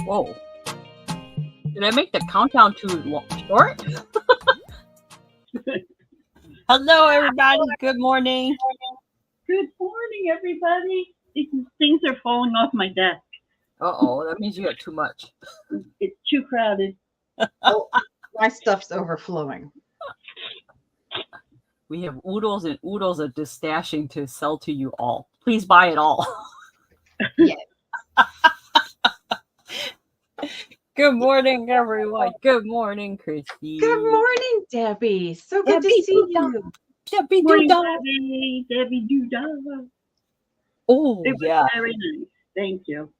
Whoa. Did I make the countdown too short? Hello, everybody. Good morning. Good morning, everybody. These things are falling off my desk. Uh-oh, that means you got too much. It's too crowded. Oh, my stuff's overflowing. We have oodles and oodles of distashing to sell to you all. Please buy it all. Yes. Good morning, everyone. Good morning, Chrissy. Good morning, Debbie. So good to see you. Debbie Morning, Doodah. Debbie Doodah. Oh, It was yeah. very nice. Thank you.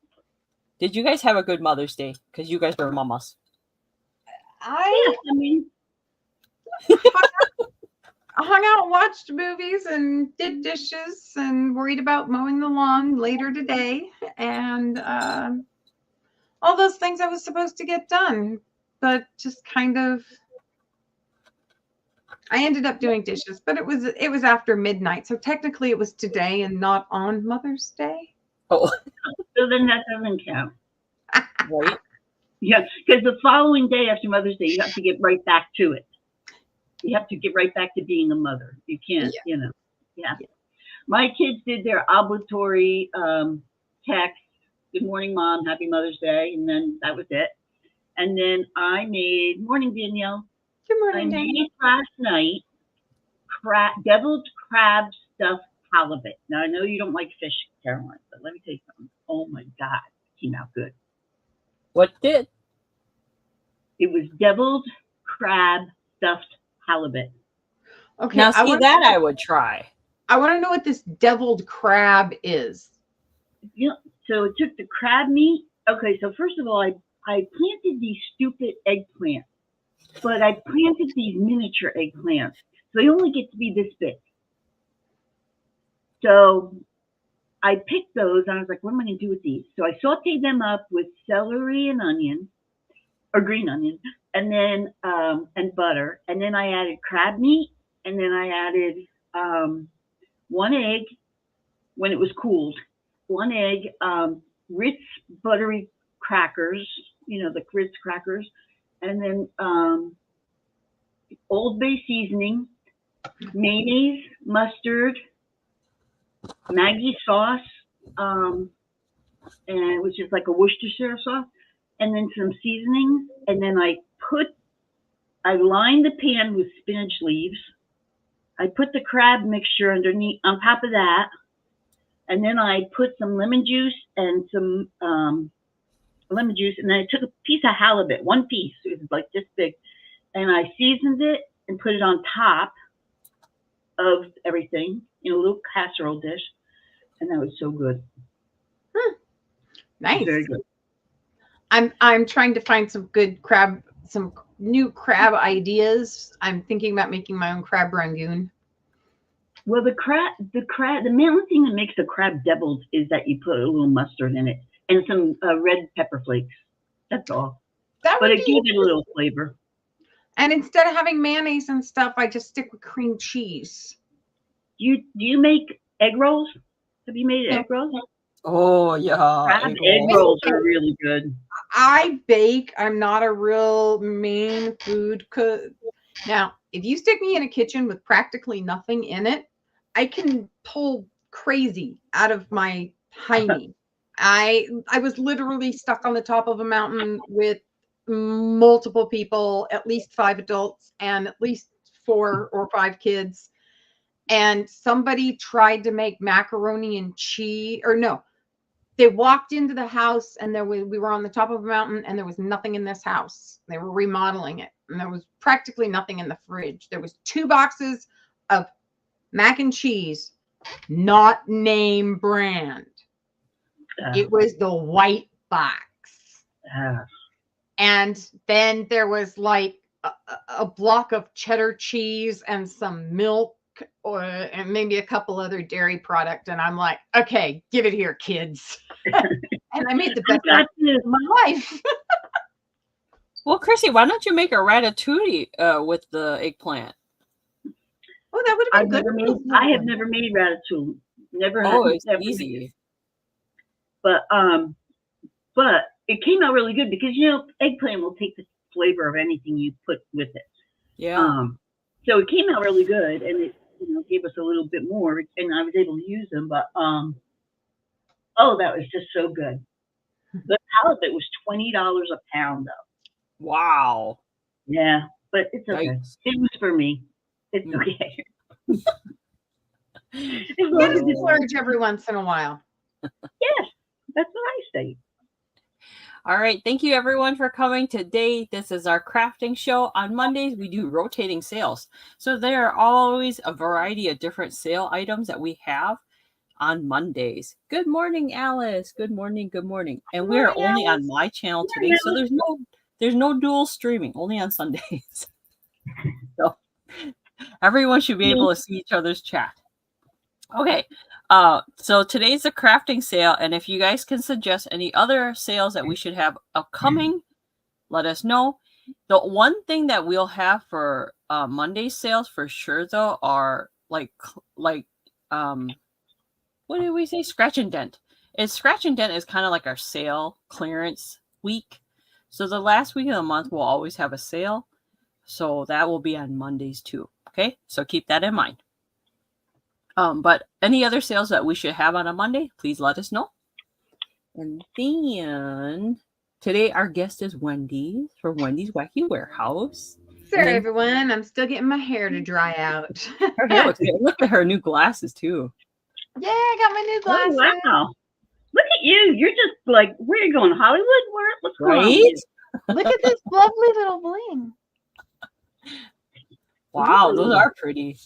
Did you guys have a good Mother's Day? Because you guys are mamas. I hung out, watched movies, and did dishes, and worried about mowing the lawn later today, and all those things I was supposed to get done, but just kind of. I ended up doing dishes, but it was after midnight, so technically it was today and not on Mother's Day. Oh, So then that doesn't count. right. Yeah, because the following day after Mother's Day, you have to get right back to it. You have to get right back to being a mother. You can't, Yeah. My kids did their obligatory text, good morning, Mom, happy Mother's Day, and then that was it. And then I made, morning, Danielle. Good I morning, Daniel. made last night deviled crab stuffed halibut. Now, I know you don't like fish, Caroline, but let me tell you something. Oh, my God, it came out good. What did? It was deviled crab stuffed halibut. Okay, Now, see, that I would try. I want to know what this deviled crab is. Yeah, so it took the crab meat. Okay, so first of all, I planted these stupid eggplants, but I planted these miniature eggplants. So they only get to be this big. So I picked those and I was like, what am I going to do with these? So I sauteed them up with celery and onion, or green onion, and then and butter. And then I added crab meat, and then I added one egg when it was cooled, one egg, Ritz buttery crackers, the Ritz crackers, and then Old Bay seasoning, mayonnaise, mustard, Maggi sauce, and which is like a Worcestershire sauce, and then some seasonings, and then I lined the pan with spinach leaves. I put the crab mixture underneath, on top of that, and then I put some lemon juice and and then I took a piece of halibut, one piece, it was like this big, and I seasoned it and put it on top of everything in a little casserole dish, and that was so good. Nice. Very good. I'm trying to find some new crab ideas. I'm thinking about making my own crab rangoon. Well, the main thing that makes the crab deviled is that you put a little mustard in it and some red pepper flakes. That's all. But it gives it a little flavor. And instead of having mayonnaise and stuff, I just stick with cream cheese. Do you make egg rolls? Have you made egg rolls? Oh, yeah. Crab egg rolls are really good. I bake. I'm not a real main food cook. Now, if you stick me in a kitchen with practically nothing in it, I can pull crazy out of my hiney. I was literally stuck on the top of a mountain with multiple people, at least 5 adults and at least 4 or 5 kids. And somebody tried to make macaroni and cheese, or no, they walked into the house and we were on the top of a mountain and there was nothing in this house. They were remodeling it and there was practically nothing in the fridge. There was 2 boxes of mac and cheese, not name brand. It was the white box. And then there was like a block of cheddar cheese and some milk and maybe a couple other dairy product. And I'm like, okay, give it here, kids. And I made the best of my life. Well, Chrissy, why don't you make a ratatouille with the eggplant? Oh, that would have been good. I have never made ratatouille. Never. Oh, it's never easy. But it came out really good because, you know, eggplant will take the flavor of anything you put with it. Yeah. So it came out really good, and it, you know, gave us a little bit more, and I was able to use them. But oh, that was just so good. The halibut was $20 a pound, though. Wow. Yeah, but it's okay. Yikes. It was for me. It's Mm. okay. As You long gotta as it's, splurge every once in a while. yes, that's what I say. All right. Thank you, everyone, for coming today. This is our crafting show. On Mondays, we do rotating sales. So there are always a variety of different sale items that we have on Mondays. Good morning, Alice. Good morning. Good morning. And Good we are morning, only on Alice. my channel Good today. morning, So there's no dual streaming, only on Sundays. So everyone should be able to see each other's chat. Okay. So today's a crafting sale, and if you guys can suggest any other sales that we should have upcoming, let us know. The one thing that we'll have for Monday sales for sure, though, are like what did we say? Scratch and dent. Scratch and dent is kind of like our sale clearance week. So the last week of the month we'll always have a sale. So that will be on Mondays too. Okay, so keep that in mind. But any other sales that we should have on a Monday, please let us know. And then today our guest is Wendy from Wendy's Wacky Warehouse. Sorry, everyone. I'm still getting my hair to dry out. Her hair looks good. Look at her new glasses too. Yeah, I got my new glasses. Oh, wow. Look at you. You're just like, where are you going? Hollywood? What's going on? Right? Look at this lovely little bling. Wow, those are pretty.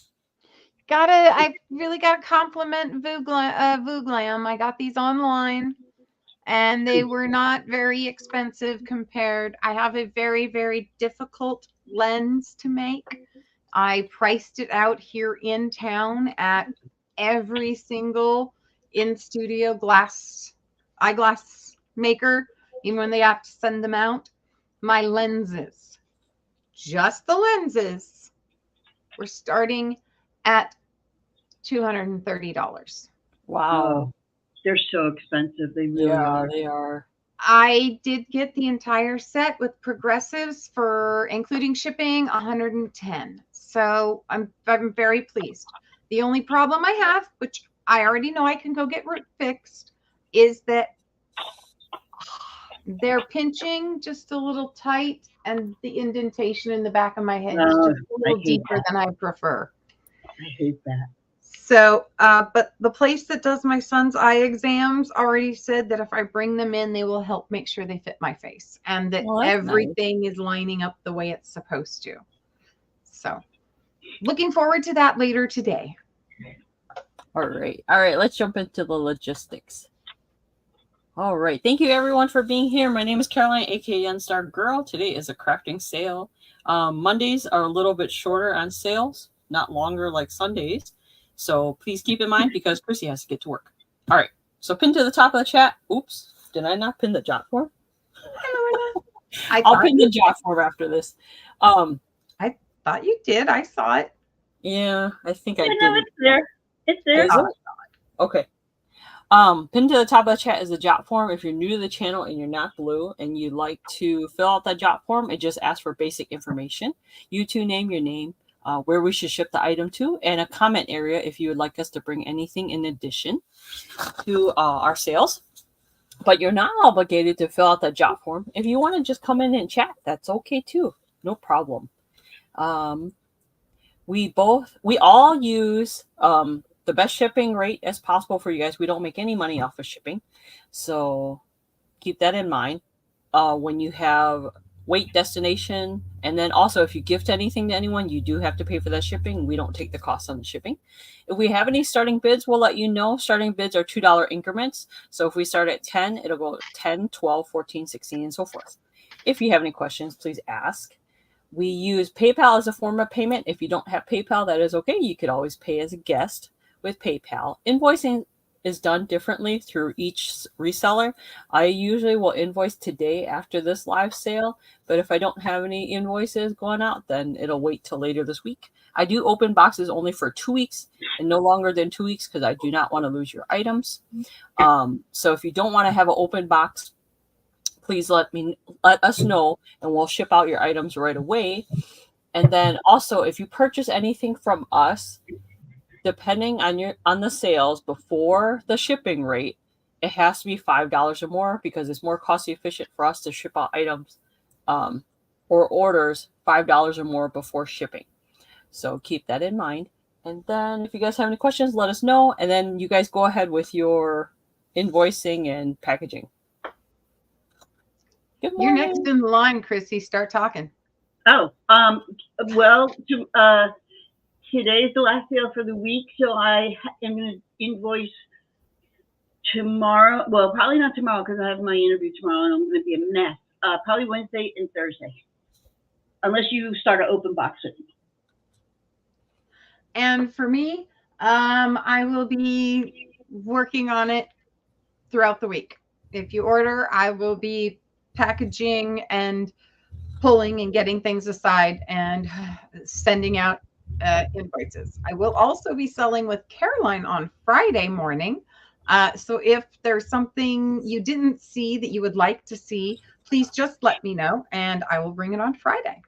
I really got to compliment Vooglam. I got these online, and they were not very expensive compared. I have a very, very difficult lens to make. I priced it out here in town at every single in-studio eyeglass maker, even when they have to send them out. My lenses, just the lenses, were starting at $230. Wow. They're so expensive. They really are. They are. I did get the entire set with progressives for, including shipping, $110. So I'm very pleased. The only problem I have, which I already know I can go get fixed, is that they're pinching just a little tight, and the indentation in the back of my head is just a little deeper than I prefer. I hate that. So, but the place that does my son's eye exams already said that if I bring them in, they will help make sure they fit my face, and that everything is lining up the way it's supposed to. So, looking forward to that later today. All right. Let's jump into the logistics. All right. Thank you, everyone, for being here. My name is Caroline, aka Yunstargirl. Today is a crafting sale. Mondays are a little bit shorter on sales, not longer like Sundays. So please keep in mind because Chrissy has to get to work. All right. So pin to the top of the chat. Oops. Did I not pin the jot form? I'll pin the jot form after this. I thought you did. I saw it. Yeah, I think I did. No, it's there. It's there. Okay. Pinned to the top of the chat is the jot form. If you're new to the channel and you're not blue and you'd like to fill out that jot form, it just asks for basic information. You two name your name, where we should ship the item to, and a comment area if you would like us to bring anything in addition to our sales. But you're not obligated to fill out that jot form. If you want to just come in and chat, that's okay too. No problem. We all use the best shipping rate as possible for you guys. We don't make any money off of shipping. So keep that in mind when you have weight, destination, and then also if you gift anything to anyone, you do have to pay for that shipping. We don't take the cost on the shipping. If we have any starting bids, we'll let you know. Starting bids are $2 increments. So if we start at 10, it'll go 10, 12, 14, 16, and so forth. If you have any questions, please ask. We use PayPal as a form of payment. If you don't have PayPal, that is okay. You could always pay as a guest with PayPal. Invoicing is done differently through each reseller. I usually will invoice today after this live sale, but if I don't have any invoices going out, then it'll wait till later this week. I do open boxes only for 2 weeks and no longer than 2 weeks because I do not want to lose your items. So if you don't want to have an open box, please let us know, and we'll ship out your items right away. And then also, if you purchase anything from us, depending on the sales before the shipping rate, it has to be $5 or more, because it's more cost efficient for us to ship out items or orders $5 or more before shipping. So keep that in mind. And then if you guys have any questions, let us know. And then you guys go ahead with your invoicing and packaging. Good You're morning. next in the line, Chrissy. Start talking. Oh, well, today's the last sale for the week, so I am going to invoice tomorrow. Well, probably not tomorrow because I have my interview tomorrow and I'm going to be a mess. Probably Wednesday and Thursday, unless you start an open box with me. And for me, I will be working on it throughout the week. If you order, I will be packaging and pulling and getting things aside and sending out invoices. I will also be selling with Caroline on Friday morning. So if there's something you didn't see that you would like to see, please just let me know and I will bring it on Friday.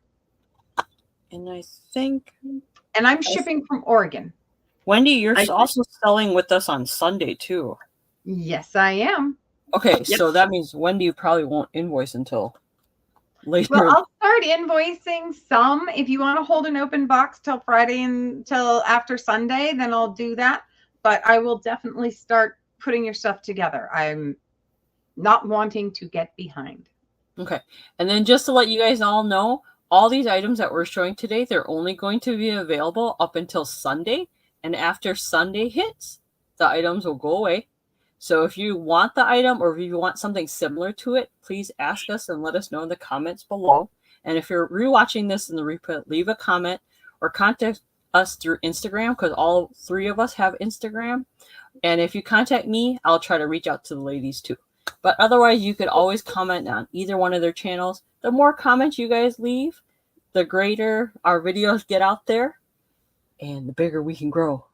And I think... And I'm shipping from Oregon. Wendy, you're also selling with us on Sunday too. Yes, I am. Okay, so that means Wendy probably won't invoice until later. Well, I'll start invoicing some. If you want to hold an open box till Friday until after Sunday, then I'll do that. But I will definitely start putting your stuff together. I'm not wanting to get behind. Okay. And then just to let you guys all know, all these items that we're showing today, they're only going to be available up until Sunday. And after Sunday hits, the items will go away. So if you want the item or if you want something similar to it, please ask us and let us know in the comments below. And if you're rewatching this in the replay, leave a comment or contact us through Instagram, because all three of us have Instagram. And if you contact me, I'll try to reach out to the ladies too. But otherwise, you could always comment on either one of their channels. The more comments you guys leave, the greater our videos get out there and the bigger we can grow.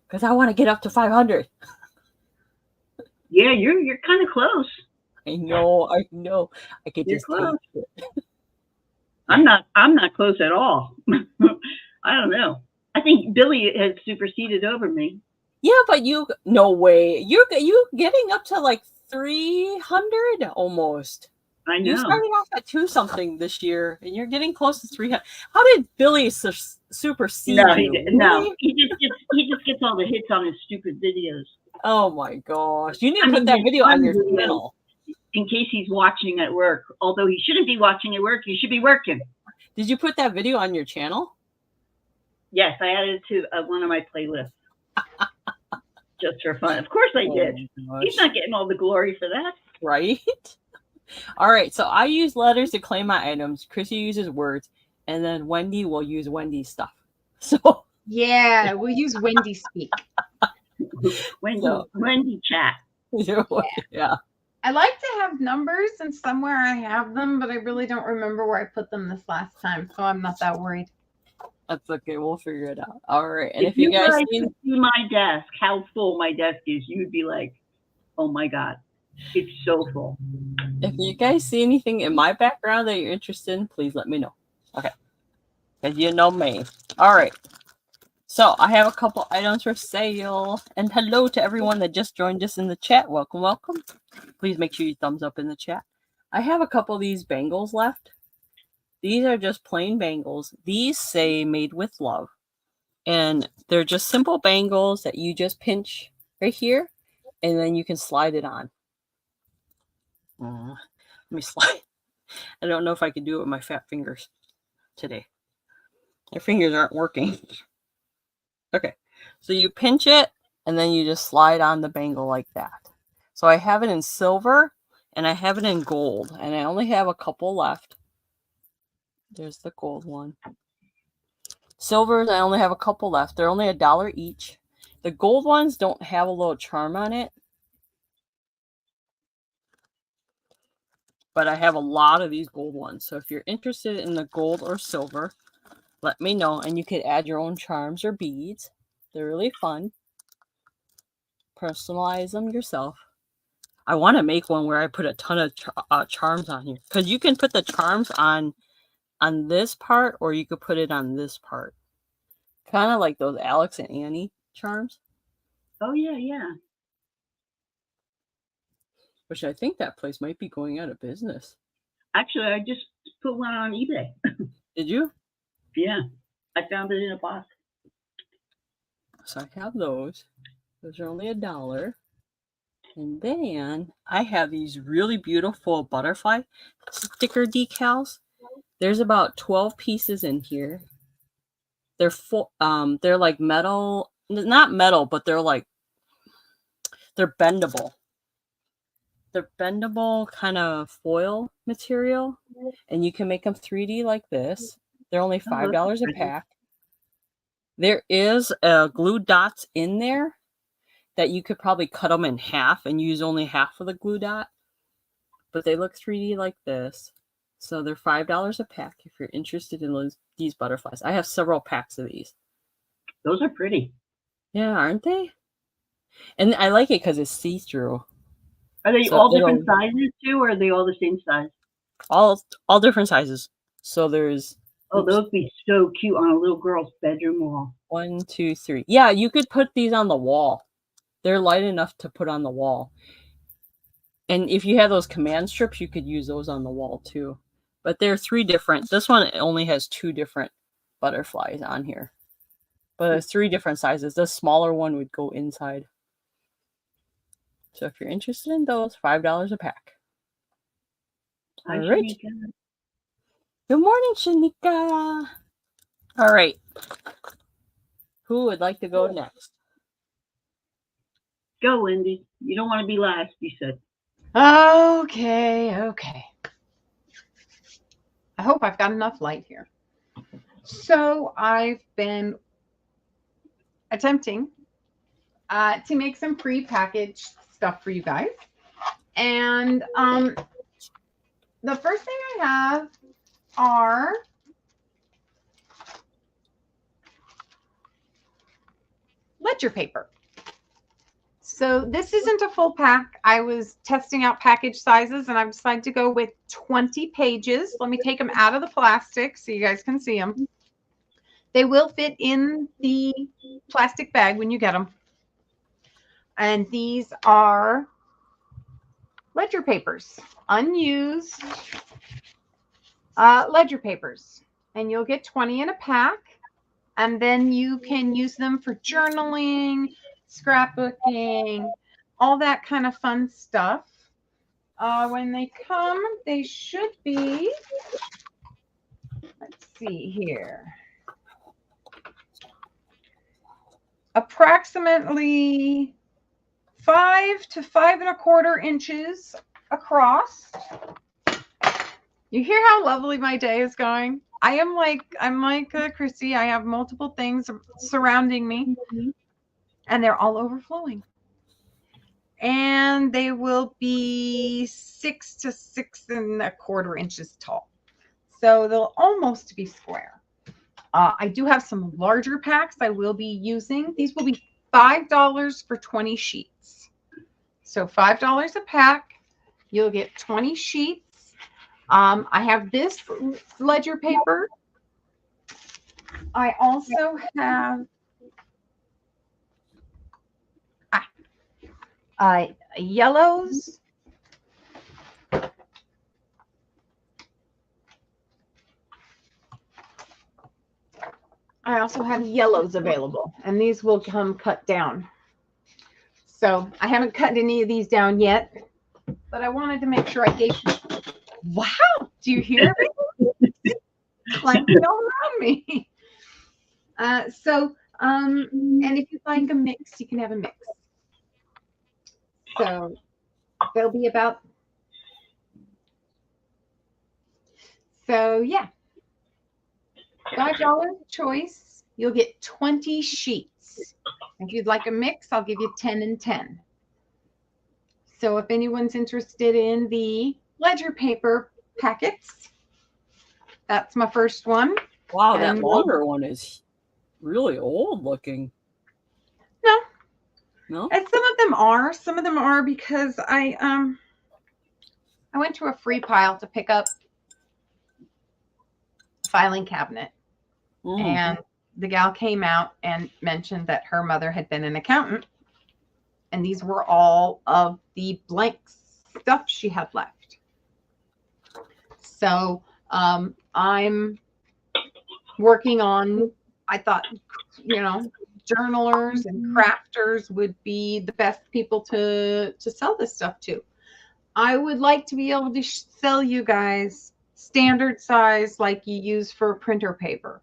Because I want to get up to 500. Yeah, you're kind of close. I know. I could You're just close. taste it. I'm not close at all. I don't know. I think Billy has superseded over me. Yeah, but no way. You getting up to like 300 almost. I know. You started off at 2-something this year, and you're getting close to 300. How did Billy supersede you? No, he just gets all the hits on his stupid videos. Oh my gosh! You need to put that video on your channel. In case he's watching at work. Although he shouldn't be watching at work, he should be working. Did you put that video on your channel? Yes, I added it to one of my playlists. Just for fun. Of course I did. He's not getting all the glory for that. Right? All right, so I use letters to claim my items. Chrissy uses words, and then Wendy will use Wendy stuff. So yeah, we'll use Wendy speak. Wendy chat. Yeah. I like to have numbers, and somewhere I have them, but I really don't remember where I put them this last time, so I'm not that worried. That's okay. We'll figure it out. All right. And if you guys see my desk, how full my desk is, you'd be like, oh my God, it's so full. If you guys see anything in my background that you're interested in, please let me know. Okay. Because you know me. All right. So I have a couple items for sale. And hello to everyone that just joined us in the chat. Welcome, welcome. Please make sure you thumbs up in the chat. I have a couple of these bangles left. These are just plain bangles. These say made with love. And they're just simple bangles that you just pinch right here. And then you can slide it on. Let me slide. I don't know if I can do it with my fat fingers today. My fingers aren't working. Okay. So you pinch it and then you just slide on the bangle like that. So I have it in silver and I have it in gold. And I only have a couple left. There's the gold one. Silvers, I only have a couple left. They're only $1 each. The gold ones don't have a little charm on it. But I have a lot of these gold ones. So if you're interested in the gold or silver, let me know. And you could add your own charms or beads. They're really fun. Personalize them yourself. I want to make one where I put a ton of charms on here, because you can put the charms on this part, or you could put it on this part. Kind of like those Alex and Annie charms. Oh, yeah, yeah. Which I think that place might be going out of business. Actually, I just put one on eBay. Did you? Yeah. I found it in a box. So I have those. Those are only $1. And then I have these really beautiful butterfly sticker decals. There's about 12 pieces in here. They're full, they're like metal, not metal, but they're bendable. They're bendable kind of foil material, and you can make them 3D like this. They're only $5 a pack. There is glue dots in there that you could probably cut them in half and use only half of the glue dot. But they look 3D like this. So they're $5 a pack if you're interested in these butterflies. I have several packs of these. Those are pretty. Yeah, aren't they? And I like it because it's see-through. Are they So all different sizes too, or are they all the same size? All different sizes. So there's... Oh, those would be so cute on a little girl's bedroom wall. 1, 2, 3. Yeah, you could put these on the wall. They're light enough to put on the wall. And if you have those command strips, you could use those on the wall too. But there are 3 different. This one only has 2 different butterflies on here. But there's 3 different sizes. The smaller one would go inside. So if you're interested in those, $5 a pack. Hi, All right. Shanika. Good morning, Shanika. All right. Who would like to go next? Go, Wendy. You don't want to be last, you said. Okay. I hope I've got enough light here. So I've been attempting to make some pre-packaged stuff for you guys. And the first thing I have are ledger paper. So this isn't a full pack. I was testing out package sizes and I've decided to go with 20 pages. Let me take them out of the plastic so you guys can see them. They will fit in the plastic bag when you get them. And these are ledger papers, unused ledger papers. And you'll get 20 in a pack. And then you can use them for journaling, scrapbooking, all that kind of fun stuff. When they come, they should be, let's see here, approximately 5 to 5.25 inches across. You hear how lovely my day is going? I'm like Chrissy. I have multiple things surrounding me, and they're all overflowing. And they will be 6 to 6.25 inches tall. So they'll almost be square. I do have some larger packs I will be using. These will be $5 for 20 sheets. So $5 a pack. You'll get 20 sheets. I have this ledger paper. I also have yellows. I also have yellows available, and these will come cut down. So I haven't cut any of these down yet, but I wanted to make sure I gave you. Wow, do you hear it? Clanking all around me. And if you'd like a mix, you can have a mix. So they'll be about. So yeah, $5 choice. You'll get 20 sheets. If you'd like a mix, I'll give you 10 and 10. So if anyone's interested in the ledger paper packets, that's my first one. Wow, that longer one is really old looking. No, No? And some of them are. Some of them are because I went to a free pile to pick up a filing cabinet, and the gal came out and mentioned that her mother had been an accountant, and these were all of the blank stuff she had left. So I'm working on, I thought, journalers and crafters would be the best people to sell this stuff to. I would like to be able to sell you guys standard size like you use for printer paper.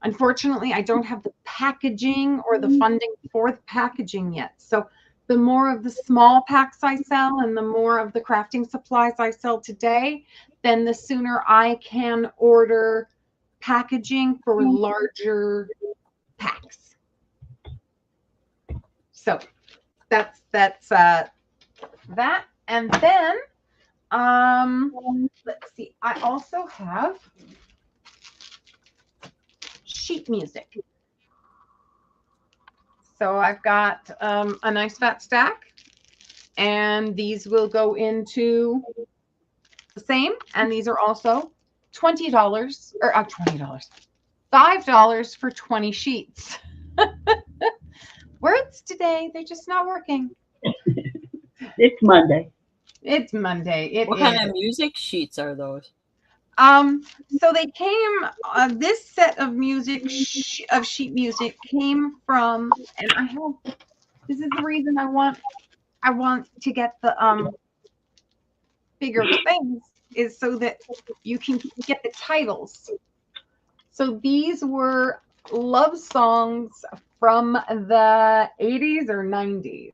Unfortunately, I don't have the packaging or the funding for the packaging yet. So the more of the small packs I sell and the more of the crafting supplies I sell today, then the sooner I can order packaging for larger packs. So that's that. And then let's see, I also have sheet music. So I've got a nice fat stack, and these will go into the same, and these are also $20 or $20, $5 for 20 sheets. Words today, they're just not working. It's Monday. It's Monday. What kind of music sheets are those? So they came, this set of music, of sheet music came from, and this is the reason I want to get the bigger things, is so that you can get the titles. So these were love songs from the 80s or 90s.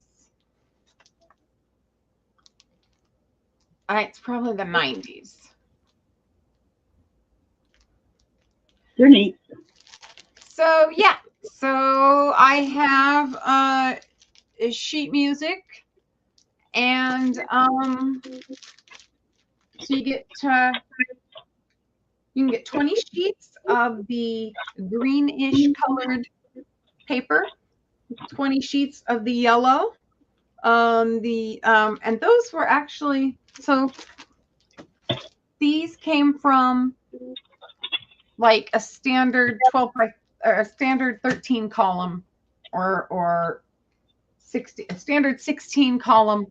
It's probably the 90s. They're neat. So yeah, so I have sheet music, and so you can get 20 sheets of the greenish colored paper, 20 sheets of the yellow, and those were actually, so these came from like a standard 12 by, or a standard 13 column, or 60, a standard 16 column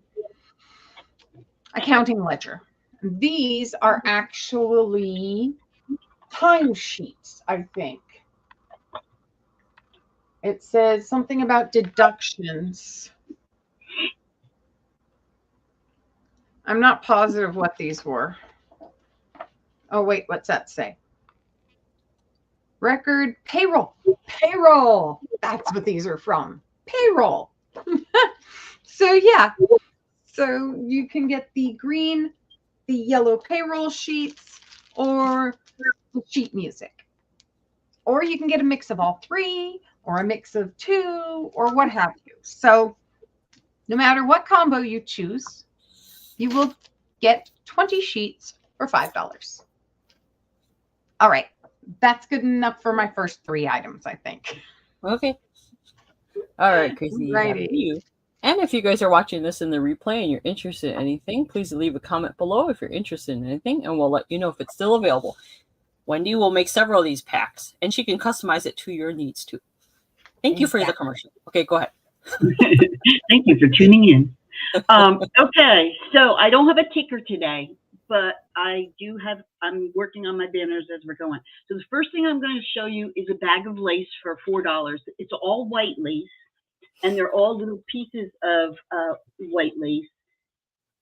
accounting ledger. These are actually time sheets, I think. It says something about deductions. I'm not positive what these were. Oh, wait, what's that say? Record payroll. Payroll. That's what these are from. Payroll. So yeah. So you can get the green, the yellow payroll sheets, or the sheet music. Or you can get a mix of all three, or a mix of two, or what have you. So no matter what combo you choose, you will get 20 sheets for $5. All right. That's good enough for my first 3 items, I think. Okay. All right, Chrissy. You. And if you guys are watching this in the replay and you're interested in anything, please leave a comment below if you're interested in anything, and we'll let you know if it's still available. Wendie will make several of these packs, and she can customize it to your needs too. Thank you for the commercial. Okay, go ahead. Thank you for tuning in. Okay, so I don't have a ticker today, but I do have, I'm working on my banners as we're going. So the first thing I'm going to show you is a bag of lace for $4. It's all white lace, and they're all little pieces of white lace.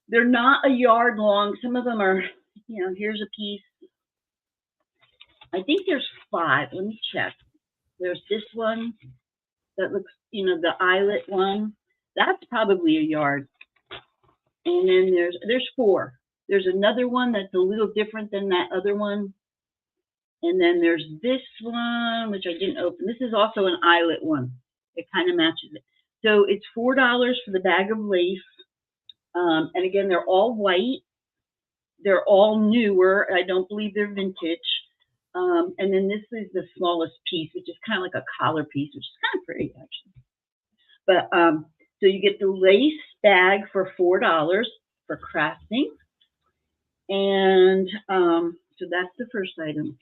They're not a yard long. Some of them are, here's a piece. I think there's 5. Let me check. There's this one that looks, the eyelet one. That's probably a yard. And then there's 4. There's another one that's a little different than that other one. And then there's this one, which I didn't open. This is also an eyelet one. It kind of matches it. So it's $4 for the bag of lace. And again, they're all white. They're all newer. I don't believe they're vintage. And then this is the smallest piece, which is kind of like a collar piece, which is kind of pretty, actually. But So you get the lace bag for $4 for crafting. And so that's the first item.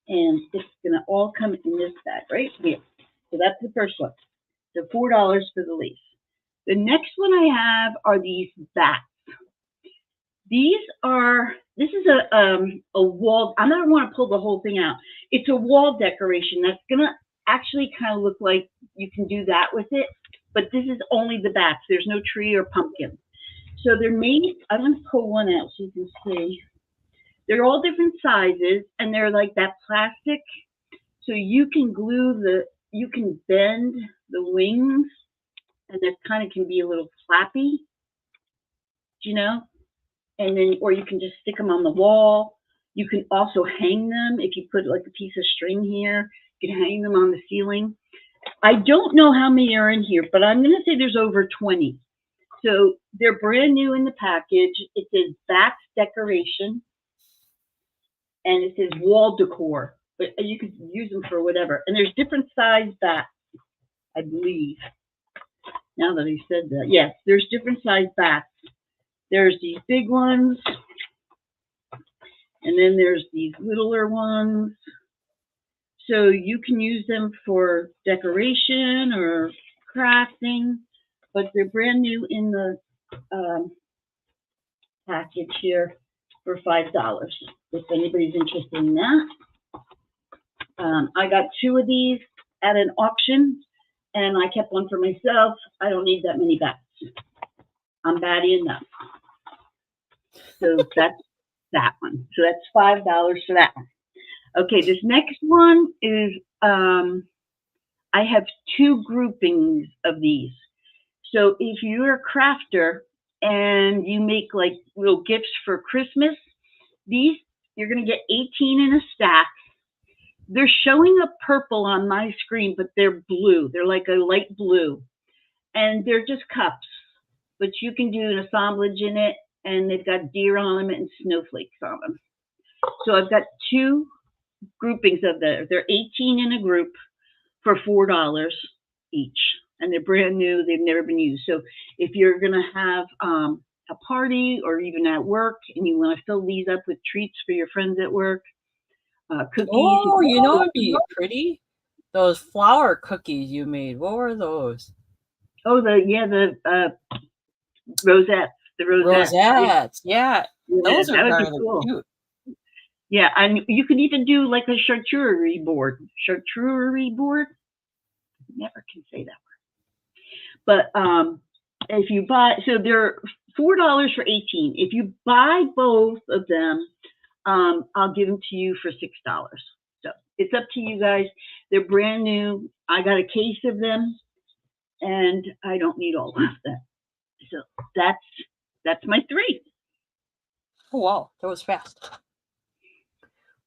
And it's going to all come in this bag right here. So that's the first one. So $4 for the lace. The next one I have are these bats. This is a wall. I don't want to pull the whole thing out. It's a wall decoration that's going to actually kind of look like you can do that with it. But this is only the bats. There's no tree or pumpkin. So they're made, I'm going to pull one out so you can see. They're all different sizes, and they're like that plastic. So you can you can bend the wings, and that kind of can be a little flappy, you know? And then, or you can just stick them on the wall. You can also hang them. If you put like a piece of string here, you can hang them on the ceiling. I don't know how many are in here, but I'm going to say there's over 20. So they're brand new in the package. It says bats decoration, and it says wall decor. But you can use them for whatever. And there's different size bats, I believe. Now that I said that, yes, there's different size bats. There's these big ones, and then there's these littler ones. So you can use them for decoration or crafting, but they're brand new in the package here for $5. If anybody's interested in that. I got 2 of these at an auction, and I kept one for myself. I don't need that many bats. I'm batty enough. So that's that one. So that's $5 for that one. Okay, this next one is, I have 2 groupings of these. So if you're a crafter and you make like little gifts for Christmas, these, you're going to get 18 in a stack. They're showing up purple on my screen, but they're blue. They're like a light blue. And they're just cups, but you can do an assemblage in it, and they've got deer on them and snowflakes on them. So I've got 2 groupings of them. They're 18 in a group for $4 each, and they're brand new. They've never been used. So if you're going to have a party or even at work, and you want to fill these up with treats for your friends at work, cookies. Oh, you know it'd be pretty? Those flour cookies you made. What were those? Oh, the rosettes. The rosettes. Rosettes. Yeah. Those are that would kind be of cool. cute. Yeah, and you could even do like a charcuterie board. Charcuterie board? Never can say that word. But if you buy, so they're $4 for 18. If you buy both of them, I'll give them to you for $6. So it's up to you guys. They're brand new. I got a case of them, and I don't need all of them. So that's my 3. Oh, wow. That was fast.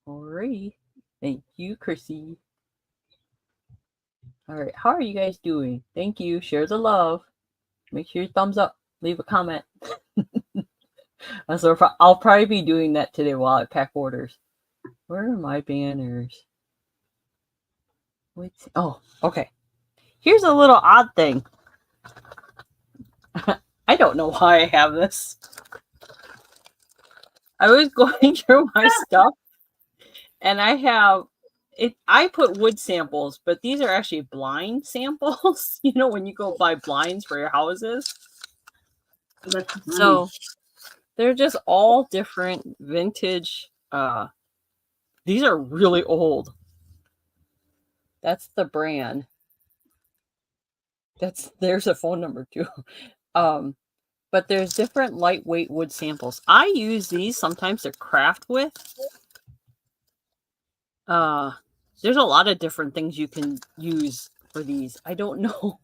Alrighty. Thank you, Chrissy. All right. How are you guys doing? Thank you. Share the love. Make sure you thumbs up. Leave a comment. So I'll probably be doing that today while I pack orders. Where are my banners? Oh, okay. Here's a little odd thing. I don't know why I have this. I was going through my stuff, and I have it. I put wood samples, but these are actually blind samples. You know, when you go buy blinds for your houses. So they're just all different vintage. These are really old. That's the brand. There's a phone number too. But there's different lightweight wood samples. I use these sometimes to craft with. There's a lot of different things you can use for these. I don't know.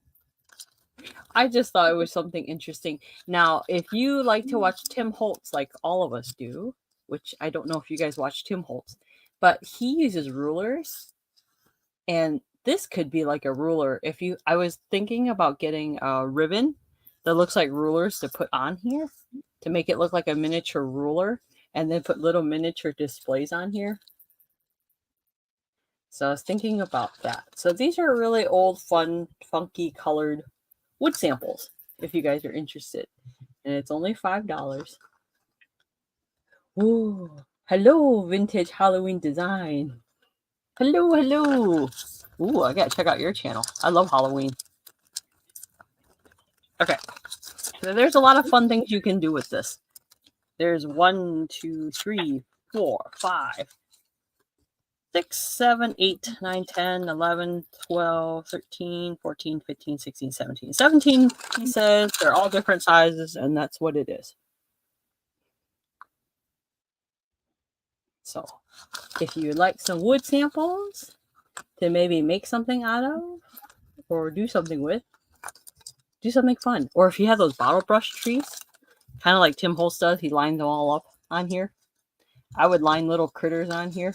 I just thought it was something interesting. Now, if you like to watch Tim Holtz, like all of us do, which I don't know if you guys watch Tim Holtz, but he uses rulers, and this could be like a ruler. I was thinking about getting a ribbon that looks like rulers to put on here to make it look like a miniature ruler, and then put little miniature displays on here. So I was thinking about that. So these are really old, fun, funky colored wood samples, if you guys are interested. And it's only $5. Ooh, hello, vintage Halloween design. Hello, hello. Ooh, I gotta check out your channel. I love Halloween. Okay, so there's a lot of fun things you can do with this. There's 1, 2, 3, 4, 5, 6, 7, 8, 9, 10, 11, 12, 13, 14, 15, 16, 17. 17 pieces. They're all different sizes, and that's what it is. So, if you would like some wood samples to maybe make something out of or do something with, do something fun. Or if you have those bottle brush trees, kind of like Tim Holtz does, he lines them all up on here. I would line little critters on here.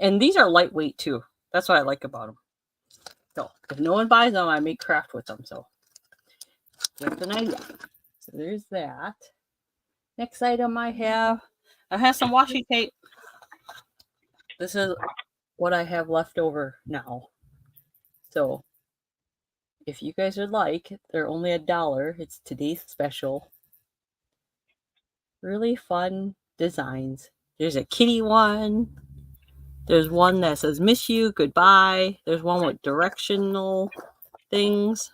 And these are lightweight too. That's what I like about them. So if no one buys them, I make craft with them. So that's an idea. So there's that. Next item I have some washi tape. This is what I have left over now. So if you guys would like, they're only $1. It's today's special. Really fun designs. There's a kitty one. There's one that says miss you, goodbye. There's one with directional things.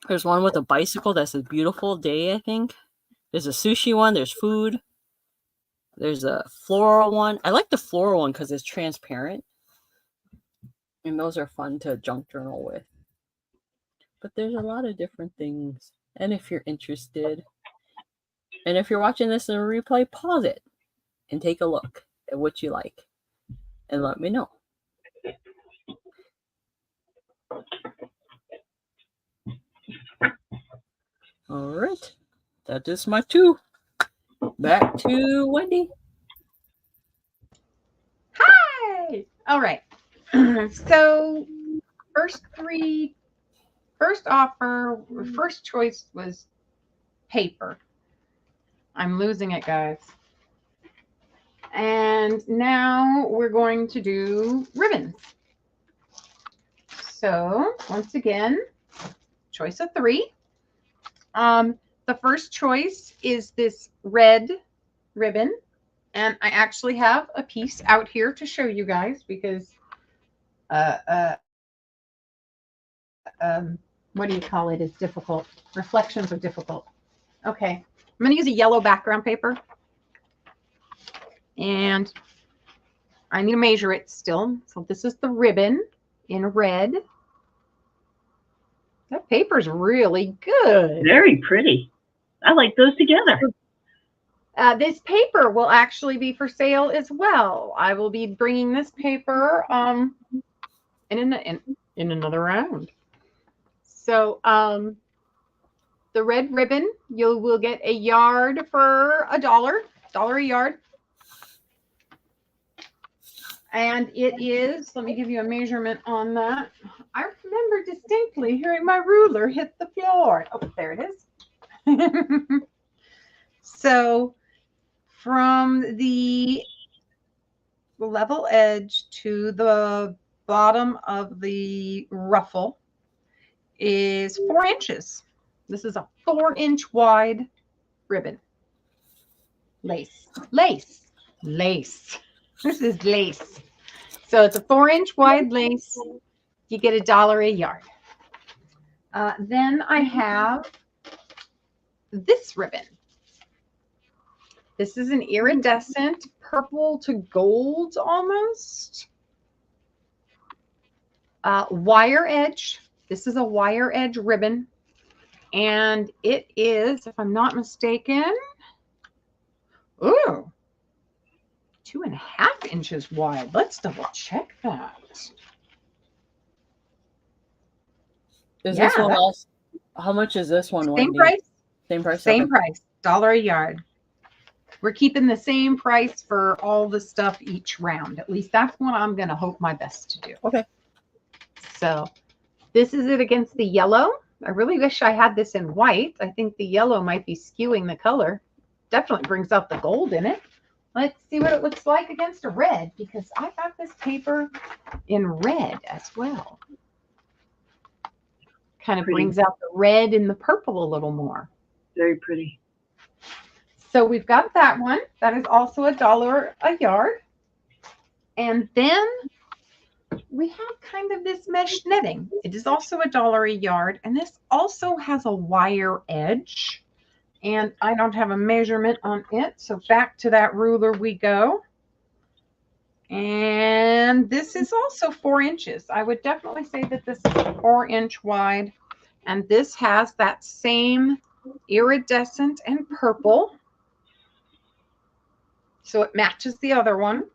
There's one with a bicycle that says beautiful day, I think. There's a sushi one. There's food. There's a floral one. I like the floral one because it's transparent. And those are fun to junk journal with. But there's a lot of different things. And if you're interested, and if you're watching this in a replay, pause it and take a look at what you like and let me know. All right, that is my 2. Back to Wendy. Hi. All right. So first choice was paper. I'm losing it, guys. And now we're going to do ribbons. So once again, choice of 3. The first choice is this red ribbon. And I actually have a piece out here to show you guys because, what do you call it? It's difficult. Reflections are difficult. Okay. I'm going to use a yellow background paper. And I need to measure it still. So this is the ribbon in red. That paper's really good. Very pretty. I like those together. This paper will actually be for sale as well. I will be bringing this paper in another round. So the red ribbon, you will get a yard for $1 a yard. And it is, let me give you a measurement on that. I remember distinctly hearing my ruler hit the floor. Oh, there it is. So from the level edge to the bottom of the ruffle is 4 inches. This is a 4-inch wide ribbon. Lace. This is lace. So it's a 4-inch wide lace. You get $1 a yard. Then I have this ribbon. This is an iridescent purple to gold almost. Wire edge. This is a wire edge ribbon. And it is, if I'm not mistaken, 2.5 inches wide. Let's double check that. Is this one else? How much is this one? Same price. Same price. Same price. $1 a yard. We're keeping the same price for all the stuff each round. At least that's what I'm going to hope my best to do. Okay. So this is it against the yellow. I really wish I had this in white. I think the yellow might be skewing the color. Definitely brings out the gold in it. Let's see what it looks like against a red, because I got this paper in red as well. Kind of brings out the red and the purple a little more. Very pretty. So we've got that one. That is also $1 a yard. And then we have kind of this mesh netting. It is also $1 a yard. And this also has a wire edge. And I don't have a measurement on it. So back to that ruler we go. And this is also 4 inches. I would definitely say that this is 4-inch wide. And this has that same iridescent and purple. So it matches the other one.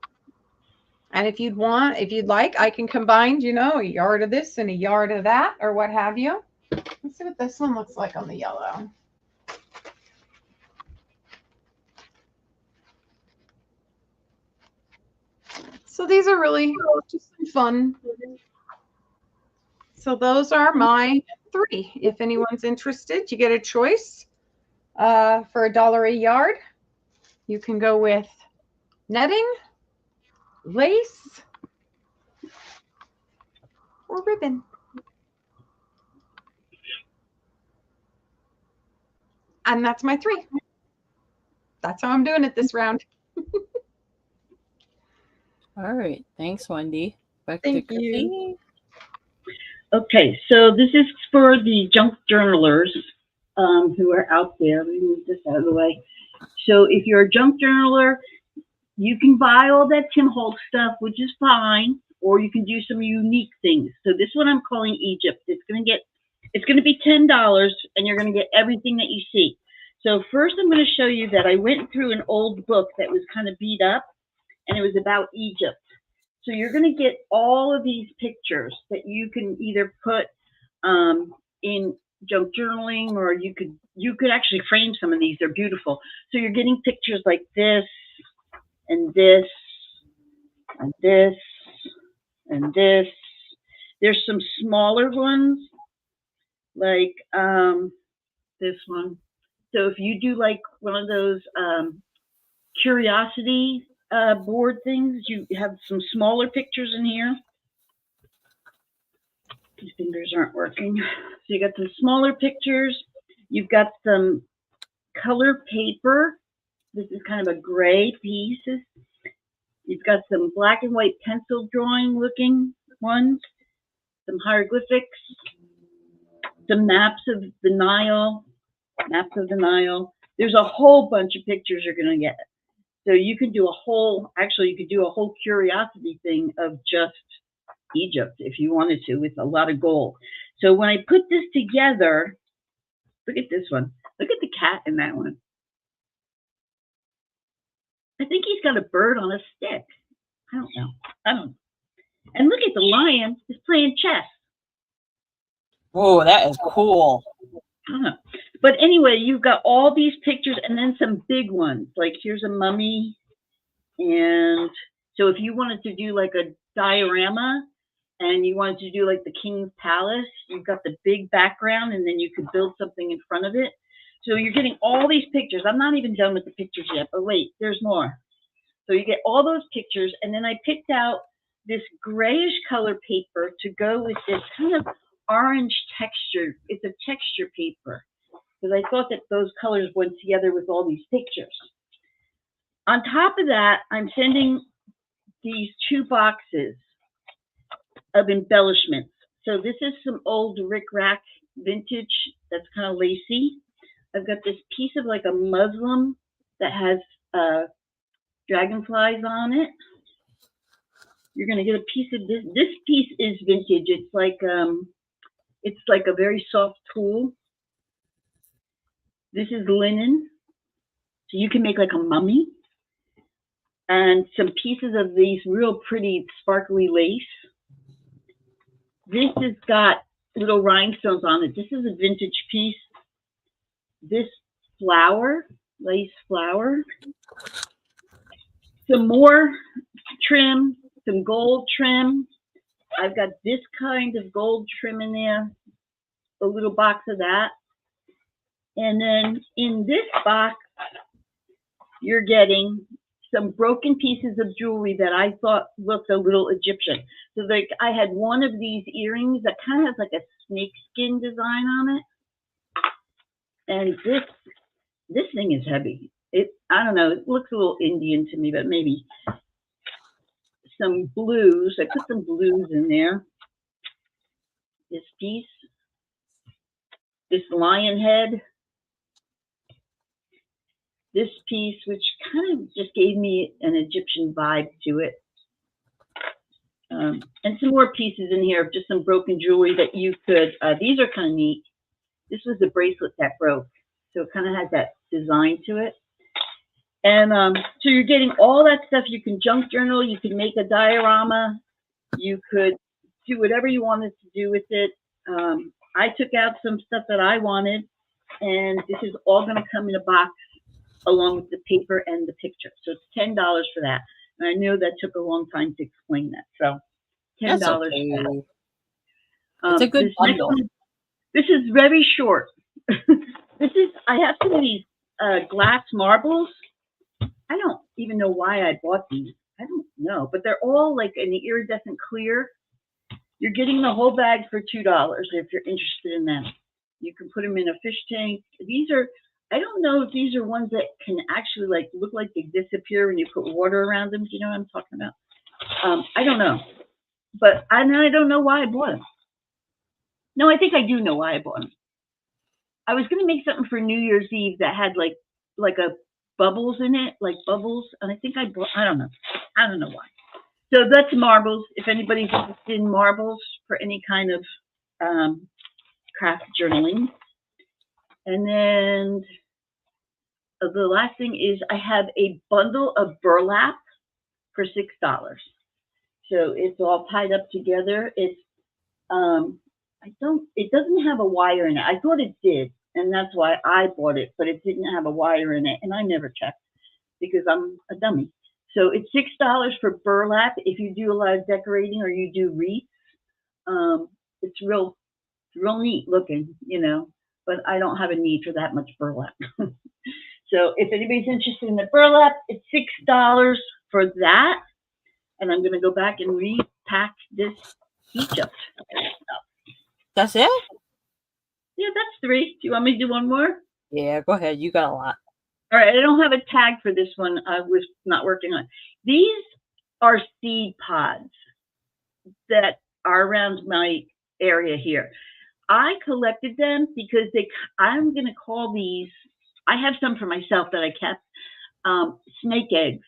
And if you'd like, I can combine, you know, a yard of this and a yard of that or what have you. Let's see what this one looks like on the yellow. So these are really just fun. So those are my 3. If anyone's interested, you get a choice for $1 a yard. You can go with netting, lace, or ribbon. And that's my 3. That's how I'm doing it this round. All right. Thanks, Wendy. Back Thank to you. Okay, so this is for the junk journalers who are out there. Let me move this out of the way. So if you're a junk journaler, you can buy all that Tim Holtz stuff, which is fine, or you can do some unique things. So this one I'm calling Egypt. It's going to be $10, and you're going to get everything that you see. So first I'm going to show you that I went through an old book that was kind of beat up, and it was about Egypt. So you're going to get all of these pictures that you can either put in junk journaling, or you could actually frame some of these. They're beautiful. So you're getting pictures like this and this and this and this. There's some smaller ones like this one. So if you do like one of those curiosity board things, you have some smaller pictures in here. These fingers aren't working. So you got some smaller pictures. You've got some color paper. This is kind of a gray piece. You've got some black and white pencil drawing looking ones, some hieroglyphics, some maps of the Nile. There's a whole bunch of pictures you're going to get. So you could do you could do a whole curiosity thing of just Egypt if you wanted to, with a lot of gold. So when I put this together, look at this one. Look at the cat in that one. I think he's got a bird on a stick. I don't know. And look at the lion. He's playing chess. Whoa, that is cool. I don't know. But anyway, you've got all these pictures and then some big ones. Like here's a mummy. And so if you wanted to do like a diorama and you wanted to do like the king's palace, you've got the big background and then you could build something in front of it. So you're getting all these pictures. I'm not even done with the pictures yet, but wait, there's more. So you get all those pictures, and then I picked out this grayish color paper to go with this kind of orange texture. It's a texture paper because I thought that those colors went together with all these pictures. On top of that, I'm sending these 2 boxes of embellishments. So this is some old rickrack vintage that's kind of lacy. I've got this piece of like a muslin that has dragonflies on it. You're going to get a piece of this. This piece is vintage. It's like a very soft tulle. This is linen. So you can make like a mummy. And some pieces of these real pretty sparkly lace. This has got little rhinestones on it. This is a vintage piece. This flower, lace flower. Some more trim, some gold trim. I've got this kind of gold trim in there, a little box of that. And then in this box, you're getting some broken pieces of jewelry that I thought looked a little Egyptian. So like I had one of these earrings that kind of has like a snake skin design on it. And this thing is heavy. I don't know, it looks a little Indian to me, but maybe. Some blues. I put some blues in there. This piece. This lion head. This piece, which kind of just gave me an Egyptian vibe to it. And some more pieces in here of just some broken jewelry that you could, these are kind of neat. This was the bracelet that broke. So it kind of has that design to it. And so you're getting all that stuff. You can junk journal. You can make a diorama. You could do whatever you wanted to do with it. I took out some stuff that I wanted. And this is all going to come in a box along with the paper and the picture. So it's $10 for that. And I know that took a long time to explain that. So $10 That's okay. for that. It's a good bundle. This is very short. I have some of these glass marbles. I don't even know why I bought these. I don't know, but they're all like an iridescent clear. You're getting the whole bag for $2 if you're interested in them. You can put them in a fish tank. These are, I don't know if these are ones that can actually like look like they disappear when you put water around them. Do you know what I'm talking about? I don't know, but I don't know why I bought them. No, I think I do know why I bought them. I was going to make something for New Year's Eve that had like a bubbles in it, like bubbles, and I think I don't know why. So that's marbles. If anybody's interested in marbles for any kind of craft journaling. And then the last thing is I have a bundle of burlap for $6. So it's all tied up together. It's it doesn't have a wire in it. I thought it did, and that's why I bought it, but it didn't have a wire in it, and I never checked because I'm a dummy. So it's $6 for burlap if you do a lot of decorating or you do wreaths. It's real neat looking, you know, but I don't have a need for that much burlap. So if anybody's interested in the burlap, it's $6 for that. And I'm going to go back and repack this each of. That's it? Yeah, that's 3. Do you want me to do one more? Yeah, go ahead. You got a lot. All right, I don't have a tag for this one. I was not working on. These are seed pods that are around my area here. I collected them because I'm going to call these, I have some for myself that I kept, snake eggs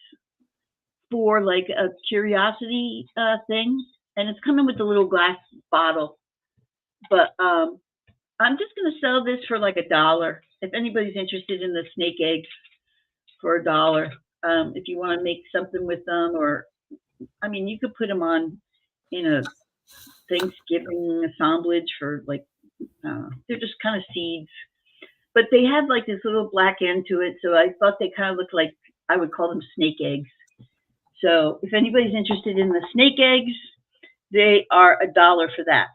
for like a curiosity thing. And it's coming with a little glass bottle. But I'm just going to sell this for like $1. If anybody's interested in the snake eggs for $1, if you want to make something with them, or, I mean, you could put them on in a Thanksgiving assemblage for like, they're just kind of seeds, but they have like this little black end to it. So I thought they kind of looked like, I would call them snake eggs. So if anybody's interested in the snake eggs, they are $1 for that.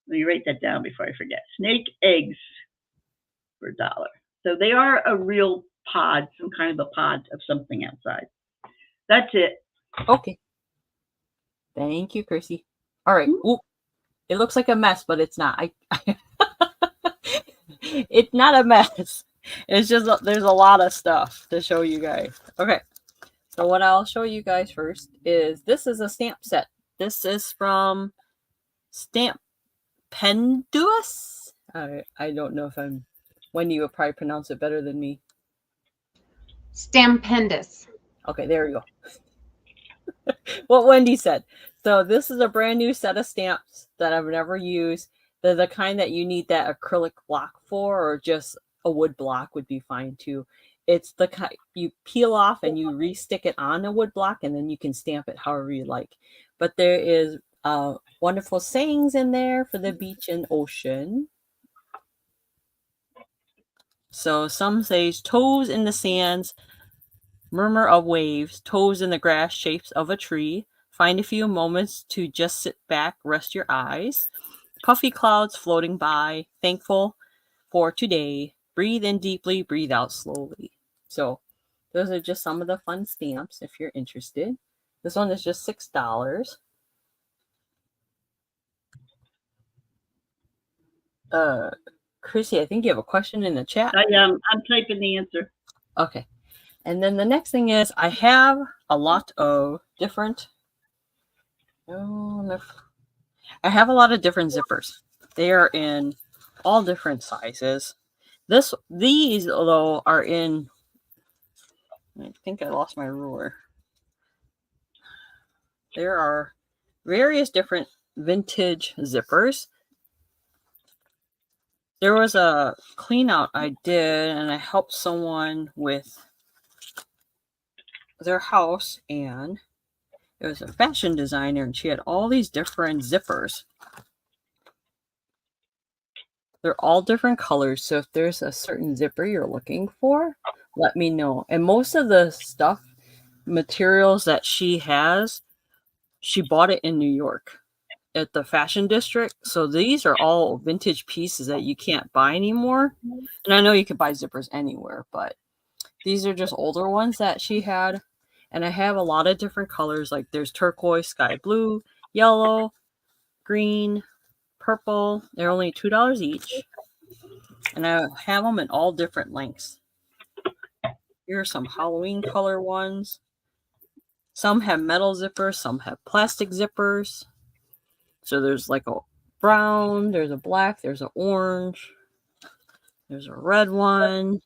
Let me write that down before I forget. Snake eggs for $1. So they are a real pod, some kind of a pod of something outside. That's it. Okay. Thank you, Chrissy. All right. Ooh, it looks like a mess, but it's not. It's not a mess. It's just there's a lot of stuff to show you guys. Okay. So what I'll show you guys first is this is a stamp set. This is from Stamp Pendus. I don't know if Wendy would probably pronounce it better than me. Stampendous. Okay, there we go. What Wendy said. So this is a brand new set of stamps that I've never used. They're the kind that you need that acrylic block for, or just a wood block would be fine too. It's the kind you peel off and you re-stick it on a wood block, and then you can stamp it however you like. But there is wonderful sayings in there for the beach and ocean. So some says toes in the sands, murmur of waves, toes in the grass, shapes of a tree. Find a few moments to just sit back, rest your eyes. Puffy clouds floating by, thankful for today. Breathe in deeply, breathe out slowly. So Those are just some of the fun stamps if you're interested. This one is just $6. Chrissy, I think you have a question in the chat. I'm typing the answer. Okay. And then the next thing is I have a lot of different I have a lot of different zippers. They are in all different sizes. These though are in, I think I lost my ruler. There are various different vintage zippers. There was a clean out I did and I helped someone with their house, and it was a fashion designer and she had all these different zippers. They're all different colors, so if there's a certain zipper you're looking for, let me know. And most of the stuff, materials that she has, she bought it in New York at the fashion district. So these are all vintage pieces that you can't buy anymore. And I know you can buy zippers anywhere, but these are just older ones that she had. And I have a lot of different colors, like there's turquoise, sky blue, yellow, green, purple. They're only $2 each. And I have them in all different lengths. Here are some Halloween color ones. Some have metal zippers, some have plastic zippers. So there's like a brown, there's a black, there's an orange, there's a red one.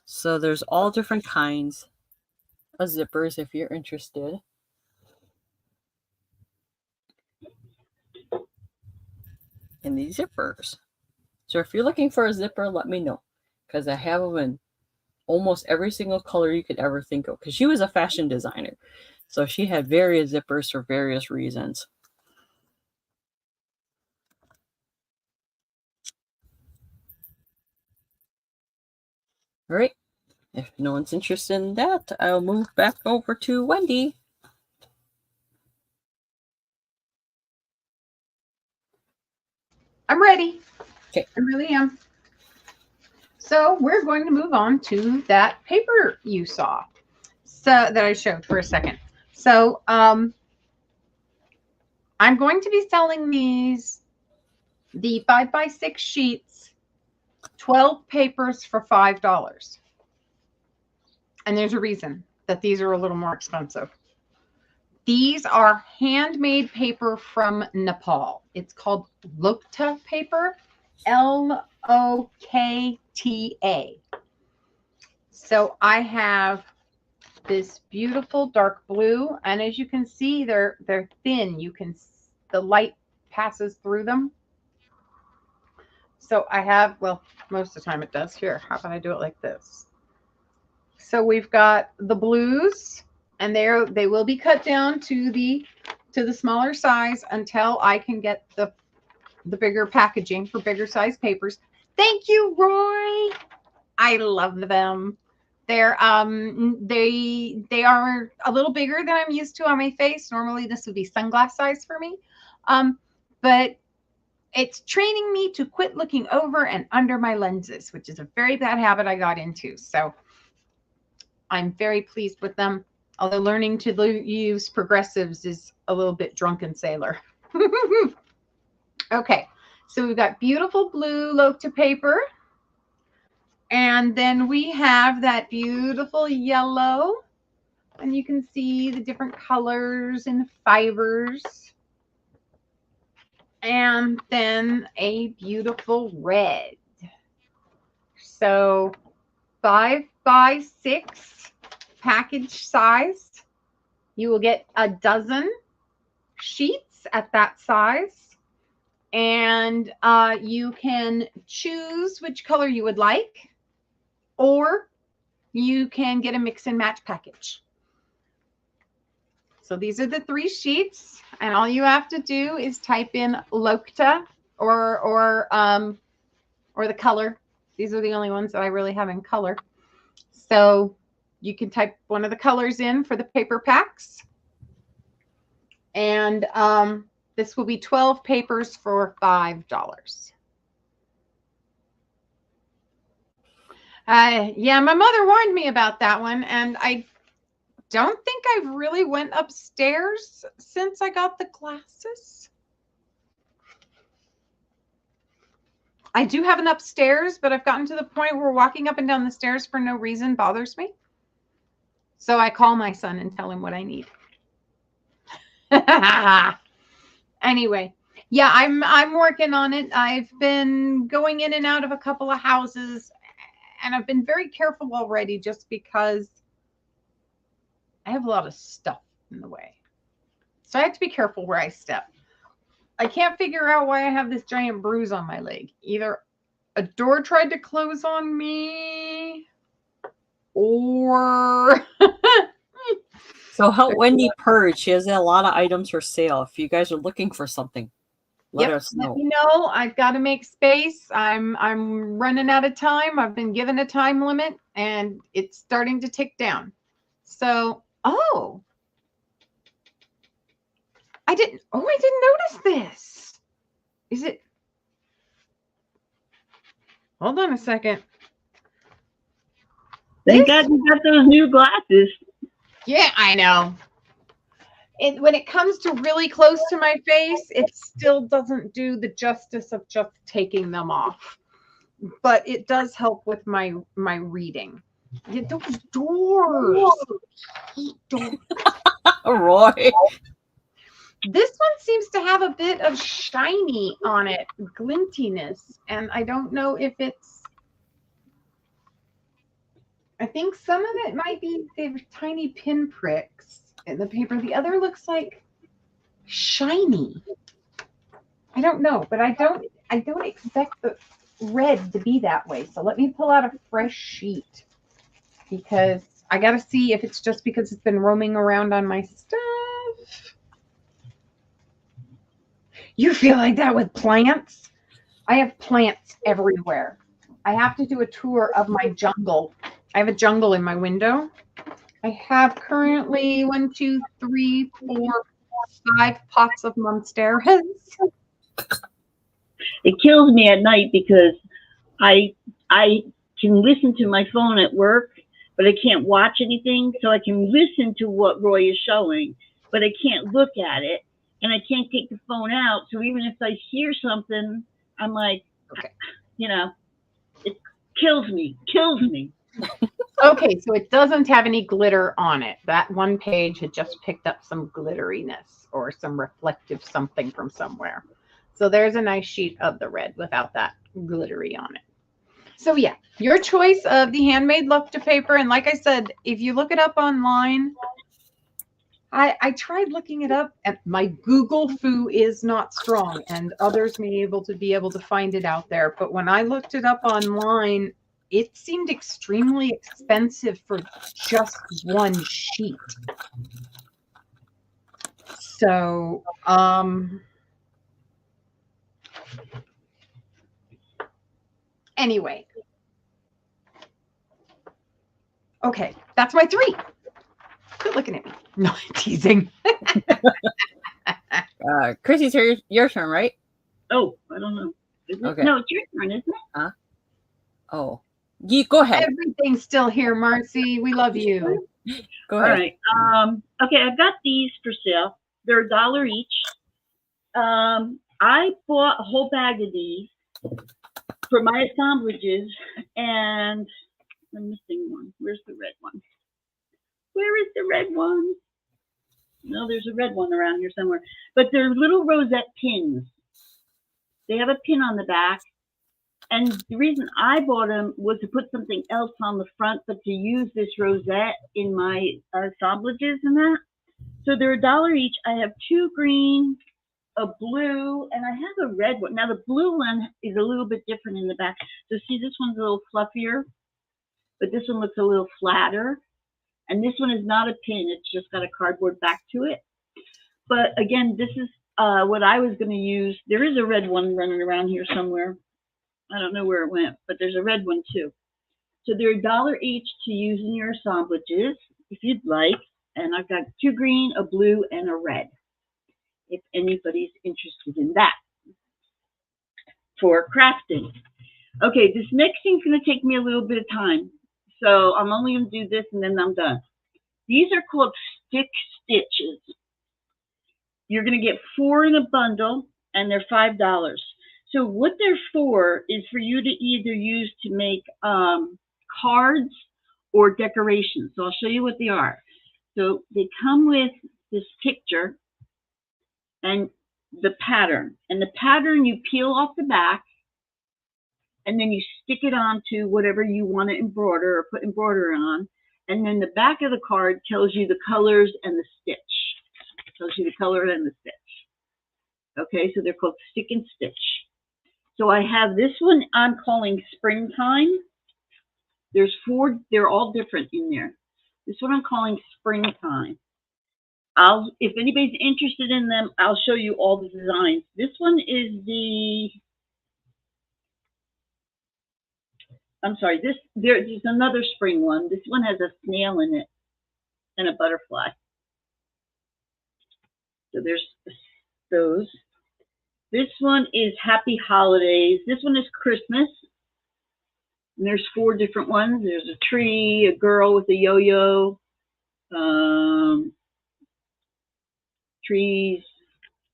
So there's all different kinds of zippers if you're interested. In these zippers. So if you're looking for a zipper, let me know, because I have them in almost every single color you could ever think of, because she was a fashion designer. So she had various zippers for various reasons. All right. If no one's interested in that, I'll move back over to Wendie. I'm ready. Okay. I really am. So we're going to move on to that paper you saw, so that I showed for a second. So I'm going to be selling these, the 5x6 sheets, 12 papers for $5. And there's a reason that these are a little more expensive. These are handmade paper from Nepal. It's called Lokta paper, Lokta. So I have this beautiful dark blue, and as you can see, they're thin. The light passes through them. So I have, well, most of the time it does. Here, how about I do it like this? So we've got the blues, and they will be cut down to the smaller size until I can get the bigger packaging for bigger size papers. Thank you, Roy. I love them. They're they are a little bigger than I'm used to on my face. Normally this would be sunglass size for me. But it's training me to quit looking over and under my lenses, which is a very bad habit I got into. So I'm very pleased with them. Although learning to use progressives is a little bit drunken sailor. Okay, so we've got beautiful blue Lokta paper. And then we have that beautiful yellow. And you can see the different colors and fibers. And then a beautiful red. So 5x6 package size. You will get a dozen sheets at that size. And you can choose which color you would like, or you can get a mix and match package. So these are the 3 sheets, and all you have to do is type in Lokta or the color. These are the only ones that I really have in color. So you can type one of the colors in for the paper packs. And this will be 12 papers for $5. Yeah, my mother warned me about that one, and I don't think I've really went upstairs since I got the glasses. I do have an upstairs, but I've gotten to the point where walking up and down the stairs for no reason bothers me. So I call my son and tell him what I need. Anyway, yeah, I'm working on it. I've been going in and out of a couple of houses, and I've been very careful already just because I have a lot of stuff in the way. So I have to be careful where I step. I can't figure out why I have this giant bruise on my leg. Either a door tried to close on me, or So help Wendy purge. She has a lot of items for sale. If you guys are looking for something, let us know. Let me know. I've got to make space. I'm running out of time. I've been given a time limit, and it's starting to tick down. So, I didn't notice this. Is it? Hold on a second. Thank God you got those new glasses. Yeah, I know. When it comes to really close to my face, it still doesn't do the justice of just taking them off. But it does help with my reading. Yeah, those doors. Roy. This one seems to have a bit of shiny on it, glintiness, and I don't know if it's. I think some of it might be the tiny pinpricks in the paper. The other looks like shiny. I don't know, but I don't expect the red to be that way. So let me pull out a fresh sheet because I got to see if it's just because it's been roaming around on my stuff. You feel like that with plants? I have plants everywhere. I have to do a tour of my jungle. I have a jungle in my window. I have currently 1, 2, 3, 4, 5 pots of monsteras. It kills me at night because I can listen to my phone at work, but I can't watch anything. So I can listen to what Roy is showing, but I can't look at it, and I can't take the phone out. So even if I hear something, I'm like, okay, it kills me. Okay, so it doesn't have any glitter on it. That one page had just picked up some glitteriness or some reflective something from somewhere. So there's a nice sheet of the red without that glittery on it. So yeah, your choice of the handmade Lufter paper. And like I said, if you look it up online, I tried looking it up, and my Google foo is not strong, and others may be able to find it out there. But when I looked it up online, it seemed extremely expensive for just one sheet. So, anyway. Okay, that's my 3. Quit looking at me. No, teasing. Chrissy's your turn, right? Oh, I don't know. Okay. No, it's your turn, isn't it? Huh? Oh. You go ahead. Everything's still here, Marcy. We love you. Go ahead. All right. Okay, I've got these for sale. They're $1 each. I bought a whole bag of these for my assemblages, and I'm missing one. Where's the red one? Where is the red one? No, there's a red one around here somewhere. But they're little rosette pins. They have a pin on the back. And the reason I bought them was to put something else on the front, but to use this rosette in my assemblages and that. So they're $1 each. I have 2 green, a blue, and I have a red one. Now the blue one is a little bit different in the back. So see, this one's a little fluffier, but this one looks a little flatter. And this one is not a pin. It's just got a cardboard back to it. But again, this is what I was going to use. There is a red one running around here somewhere. I don't know where it went, but there's a red one too. So they're $1 each to use in your assemblages if you'd like. And I've got 2 green, a blue, and a red, if anybody's interested in that for crafting. Okay, this next thing's going to take me a little bit of time. So I'm only going to do this and then I'm done. These are called stick stitches. You're going to get 4 in a bundle and they're $5. So what they're for is for you to either use to make cards or decorations. So I'll show you what they are. So they come with this picture and the pattern. And the pattern you peel off the back and then you stick it onto whatever you want to embroider or put embroidery on. And then the back of the card tells you the colors and the stitch. Tells you the color and the stitch. Okay, so they're called stick and stitch. So I have this one I'm calling springtime. There's 4, they're all different in there. This one I'm calling springtime. If anybody's interested in them, I'll show you all the designs. This one is there's another spring one. This one has a snail in it and a butterfly. So there's those. This one is Happy Holidays. This one is Christmas. And there's 4 different ones. There's a tree, a girl with a yo-yo, trees,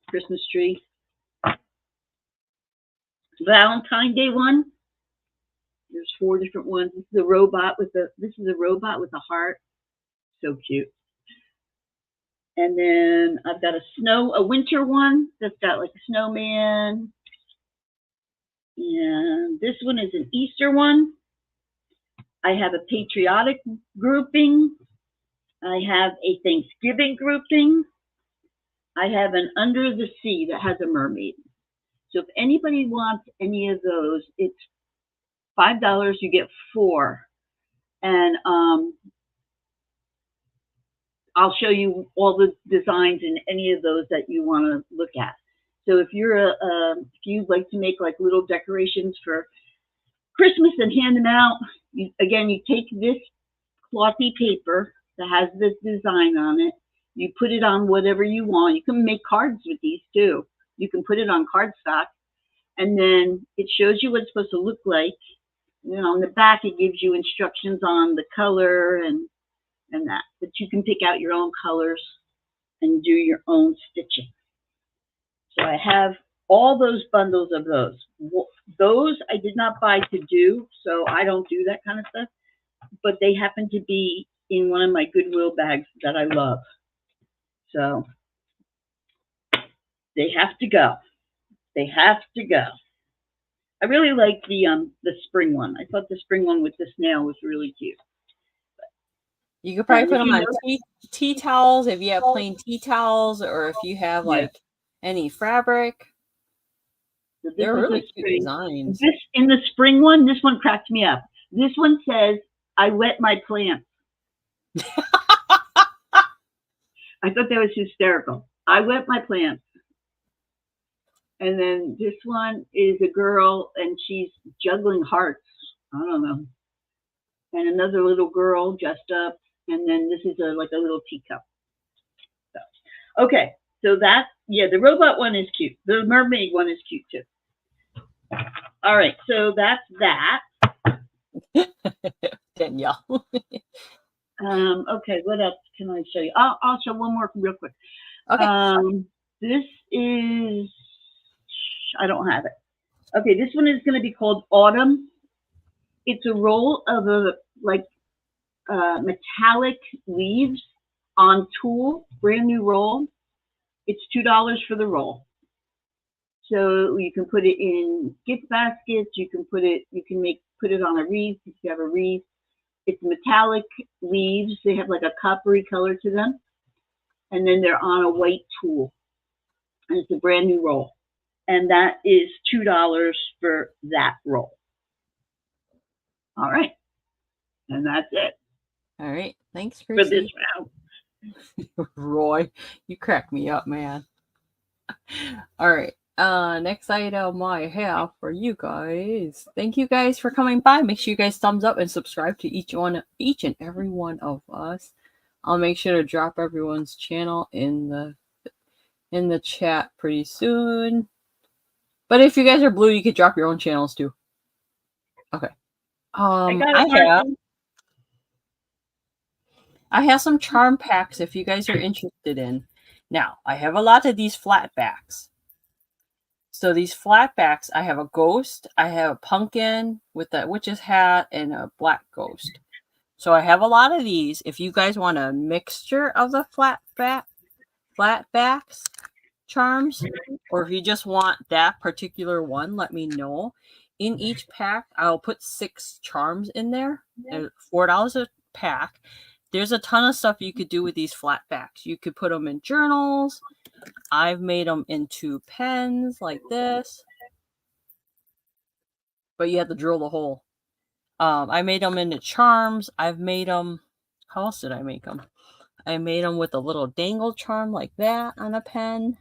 Christmas tree. Valentine's Day one. There's 4 different ones. This is a robot with a heart. So cute. And then I've got a winter one that's got like a snowman. And this one is an Easter one. I have a patriotic grouping. I have a Thanksgiving grouping. I have an Under the Sea that has a mermaid. So if anybody wants any of those, it's $5. You get 4. And I'll show you all the designs in any of those that you want to look at. So if if you'd like to make like little decorations for Christmas and hand them out, you take this clothy paper that has this design on it. You put it on whatever you want. You can make cards with these too. You can put it on cardstock, and then it shows you what it's supposed to look like. On the back, it gives you instructions on the color and that. But you can pick out your own colors and do your own stitching. So I have all those bundles of those. Those I did not buy to do, so I don't do that kind of stuff. But they happen to be in one of my Goodwill bags that I love. So they have to go. They have to go. I really like the spring one. I thought the spring one with the snail was really cute. You could probably put them on tea towels if you have plain tea towels, or if you have like any fabric. So they're really cute designs. In the spring one, this one cracked me up. This one says, "I wet my plants." I thought that was hysterical. I wet my plants. And then this one is a girl, and she's juggling hearts. I don't know. And another little girl dressed up. And then this is like a little teacup. So, okay, so the robot one is cute. The mermaid one is cute too. All right, so that's that. Danielle. Okay, what else can I show you? I'll show one more real quick. Okay. This is, I don't have it. Okay, this one is going to be called Autumn. It's a roll of metallic leaves on tulle, brand new roll. It's $2 for the roll. So you can put it in gift baskets. You can put it on a wreath if you have a wreath. It's metallic leaves. They have like a coppery color to them. And then they're on a white tulle. And it's a brand new roll. And that is $2 for that roll. All right. And that's it. All right. Thanks, Chrissy. For this round. Roy, you crack me up, man. All right. Next item I have for you guys. Thank you guys for coming by. Make sure you guys thumbs up and subscribe to each and every one of us. I'll make sure to drop everyone's channel in the chat pretty soon. But if you guys are blue, you could drop your own channels too. Okay. I got I it, have Marcy. I have some charm packs if you guys are interested in. Now, I have a lot of these flat backs. So these flat backs, I have a ghost, I have a pumpkin with that witch's hat, and a black ghost. So I have a lot of these. If you guys want a mixture of the flat backs charms, or if you just want that particular one, let me know. In each pack, I'll put 6 charms in there, $4 a pack. There's a ton of stuff you could do with these flat backs. You could put them in journals. I've made them into pens like this, but you have to drill the hole. I made them into charms. I've made them. How else did I make them? I made them with a little dangle charm like that on a pen.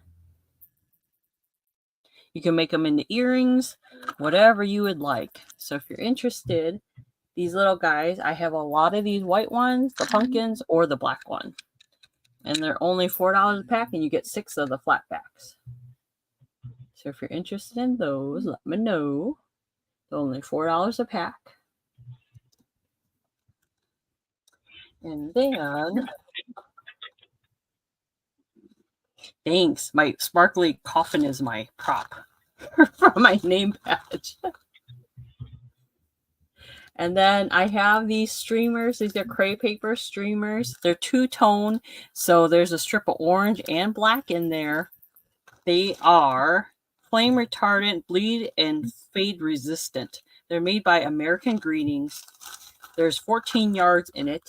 You can make them into earrings, whatever you would like. So if you're interested, these little guys, I have a lot of these white ones, the pumpkins, or the black one. And they're only $4 a pack, and you get 6 of the flat backs. So if you're interested in those, let me know. They're only $4 a pack. And then, thanks. My sparkly coffin is my prop for my name badge. And then I have these streamers. These are cray paper streamers. They're two-tone, so there's a strip of orange and black in there. They are flame retardant, bleed, and fade resistant. They're made by American Greetings. There's 14 yards in it.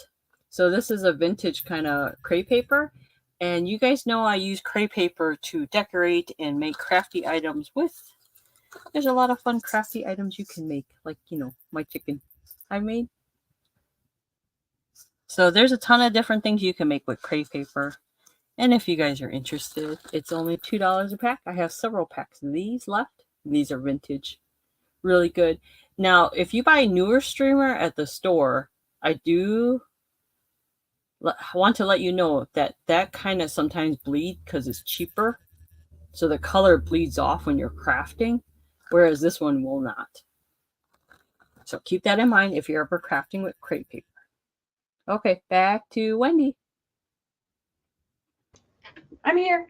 So this is a vintage kind of cray paper. And you guys know I use cray paper to decorate and make crafty items with. There's a lot of fun crafty items you can make, like, my chicken I made. So there's a ton of different things you can make with cray paper. And if you guys are interested, it's only $2 a pack. I have several packs of these left. These are vintage. Really good. Now, if you buy a newer streamer at the store, I do want to let you know that kind of sometimes bleed because it's cheaper. So the color bleeds off when you're crafting, whereas this one will not. So keep that in mind if you're ever crafting with crepe paper. Okay, back to Wendie. I'm here.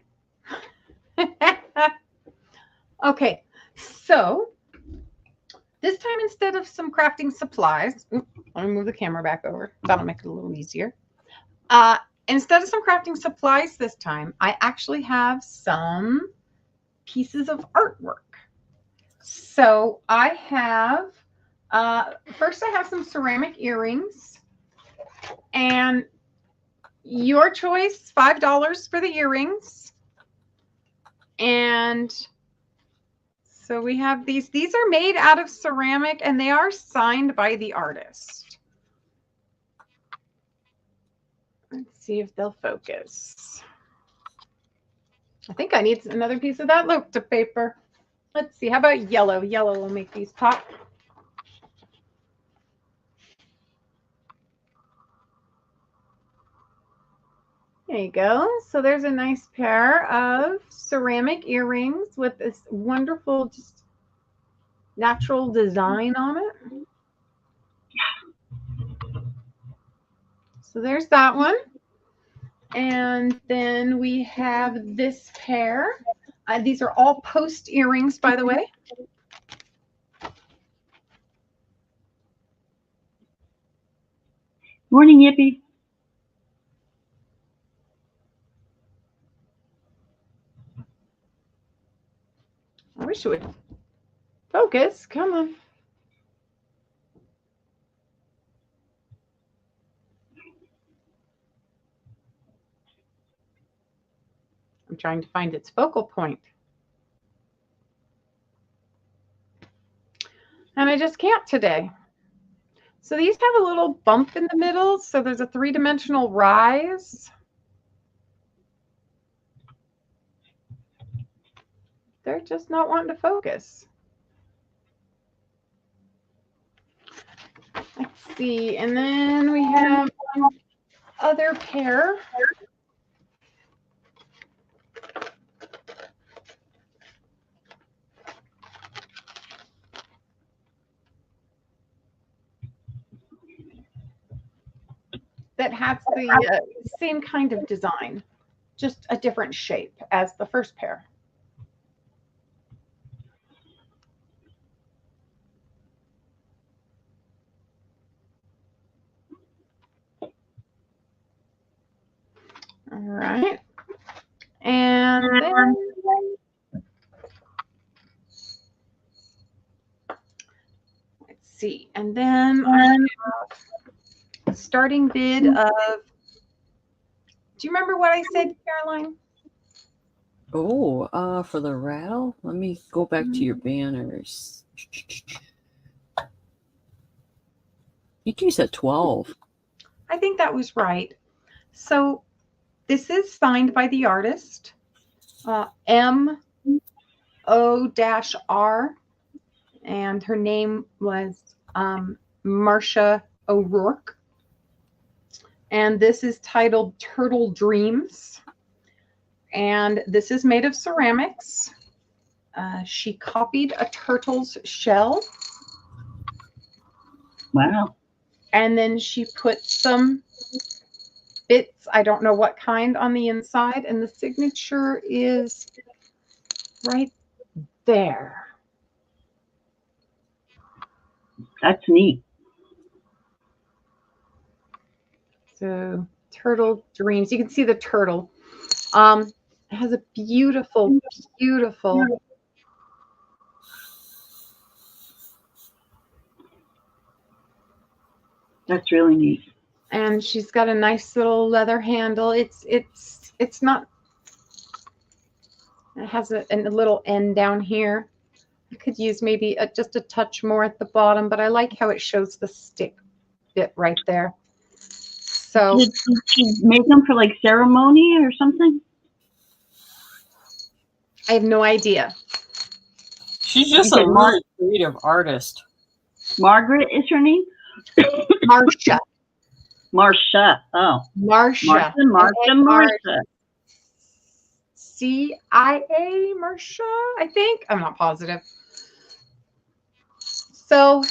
Okay, so this time instead of some crafting supplies, let me move the camera back over. That'll make it a little easier. Instead of some crafting supplies this time, I actually have some pieces of artwork. So I have, first I have some ceramic earrings, and your choice, $5 for the earrings. And so we have these. These are made out of ceramic, and they are signed by the artist. Let's see if they'll focus. I think I need another piece of that loop to paper. Let's see. How about yellow? Yellow will make these pop. There you go. So there's a nice pair of ceramic earrings with this wonderful, just natural design on it. So there's that one. And then we have this pair. These are all post earrings, by the way. Morning, Yippee. I wish it would focus. Come on. I'm trying to find its focal point. And I just can't today. So these have a little bump in the middle. So there's a 3-dimensional rise. They're just not wanting to focus. Let's see. And then we have one other pair. that has the same kind of design, just a different shape as the first pair. All right. And then let's see. And then I have a starting bid of, do you remember what I said, Caroline? Oh, for the rattle, let me go back to your banners. I think you said 12. I think that was right. So this is signed by the artist, M.O.R. And her name was Marcia O'Rourke. And this is titled Turtle Dreams. And this is made of ceramics. She copied a turtle's shell. Wow. And then she put some bits, I don't know what kind, on the inside. And the signature is right there. That's neat. So Turtle Dreams. You can see the turtle. It has a beautiful, beautiful. That's really neat. And she's got a nice little leather handle. It's not. It has a little end down here. I could use maybe just a touch more at the bottom, but I like how it shows the stick bit right there. So Did she make them for like ceremony or something? I have no idea. She's just Okay, a really creative artist. Margaret is her name? Marcia. Marcia. Oh. Marcia. Marcia. CIA, Marcia, I think. I'm not positive. So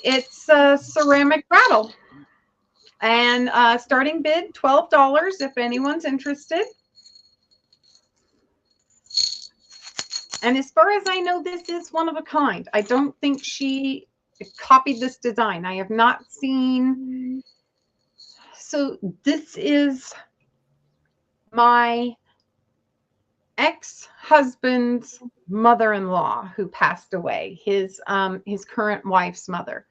it's a ceramic rattle. And starting bid, $12 if anyone's interested. And as far as I know, this is one of a kind. I don't think she copied this design. I have not seen. So this is my ex-husband's mother-in-law who passed away, his current wife's mother.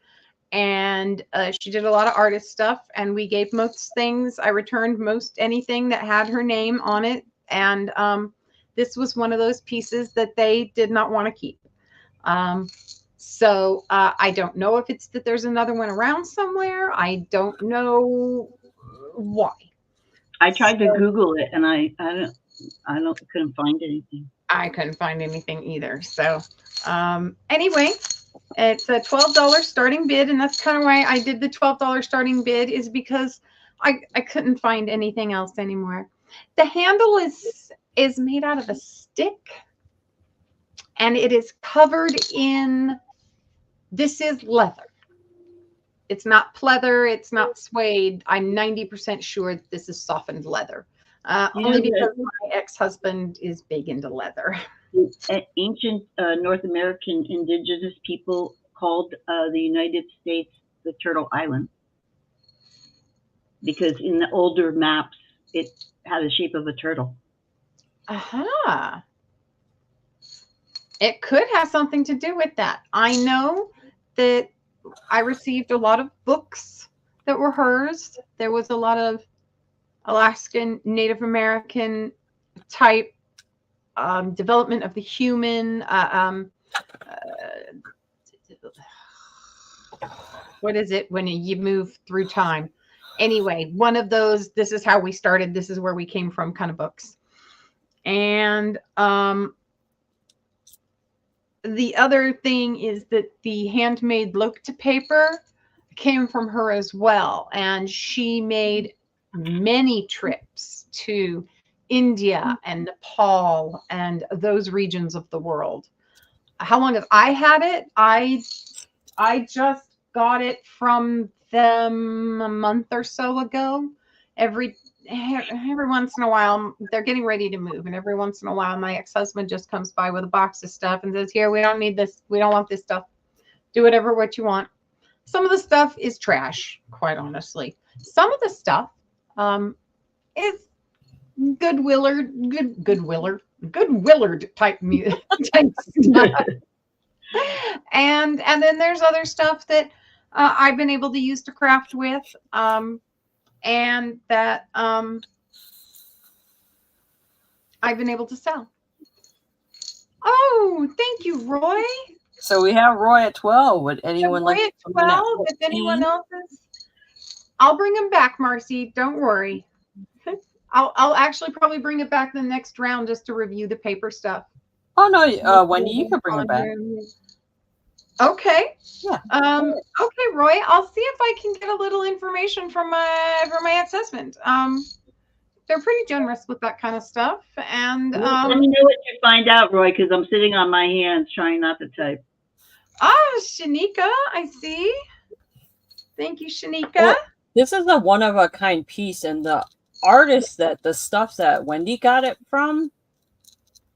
And she did a lot of artist stuff, and we gave most things. I returned most anything that had her name on it. And this was one of those pieces that they did not want to keep. So I don't know if it's that there's another one around somewhere. I don't know why. I tried to Google it, and I couldn't find anything. I couldn't find anything either. So anyway, it's a $12 starting bid, and that's kind of why I did the $12 starting bid, is because I couldn't find anything else anymore. The handle is made out of a stick, and it is covered in, this is leather. It's not pleather, it's not suede. I'm 90% sure that this is softened leather. Only because my ex-husband is big into leather. Ancient North American indigenous people called the United States the Turtle Island, because in the older maps it had the shape of a turtle. Aha. It could have something to do with that. I know that I received a lot of books that were hers. There was a lot of Alaskan Native American type development of the human. What is it when you move through time? Anyway, one of those, this is how we started, this is where we came from kind of books. And the other thing is that the handmade look-to paper came from her as well. And she made many trips to India and Nepal and those regions of the world. How long have I had it? I just got it from them a month or so ago. Every once in a while, they're getting ready to move, and every once in a while, my ex-husband just comes by with a box of stuff and says, "Here, we don't need this. We don't want this stuff. Do what you want." Some of the stuff is trash, quite honestly. Some of the stuff is good Willard type stuff. And then there's other stuff that I've been able to use to craft with, and that I've been able to sell. Oh, thank you, Roy. So we have Roy at 12. Would anyone like Roy at 12? If anyone else is, I'll bring him back, Marcy. Don't worry. I'll actually probably bring it back the next round just to review the paper stuff. Oh no, Wendy, you can bring it back. Okay. Yeah. Okay, Roy. I'll see if I can get a little information from my ex-husband. They're pretty generous with that kind of stuff. And let me know what you find out, Roy, because I'm sitting on my hands trying not to type. Shanika, I see. Thank you, Shanika. Well, this is a one-of-a-kind piece, and the artist the stuff that Wendy got it from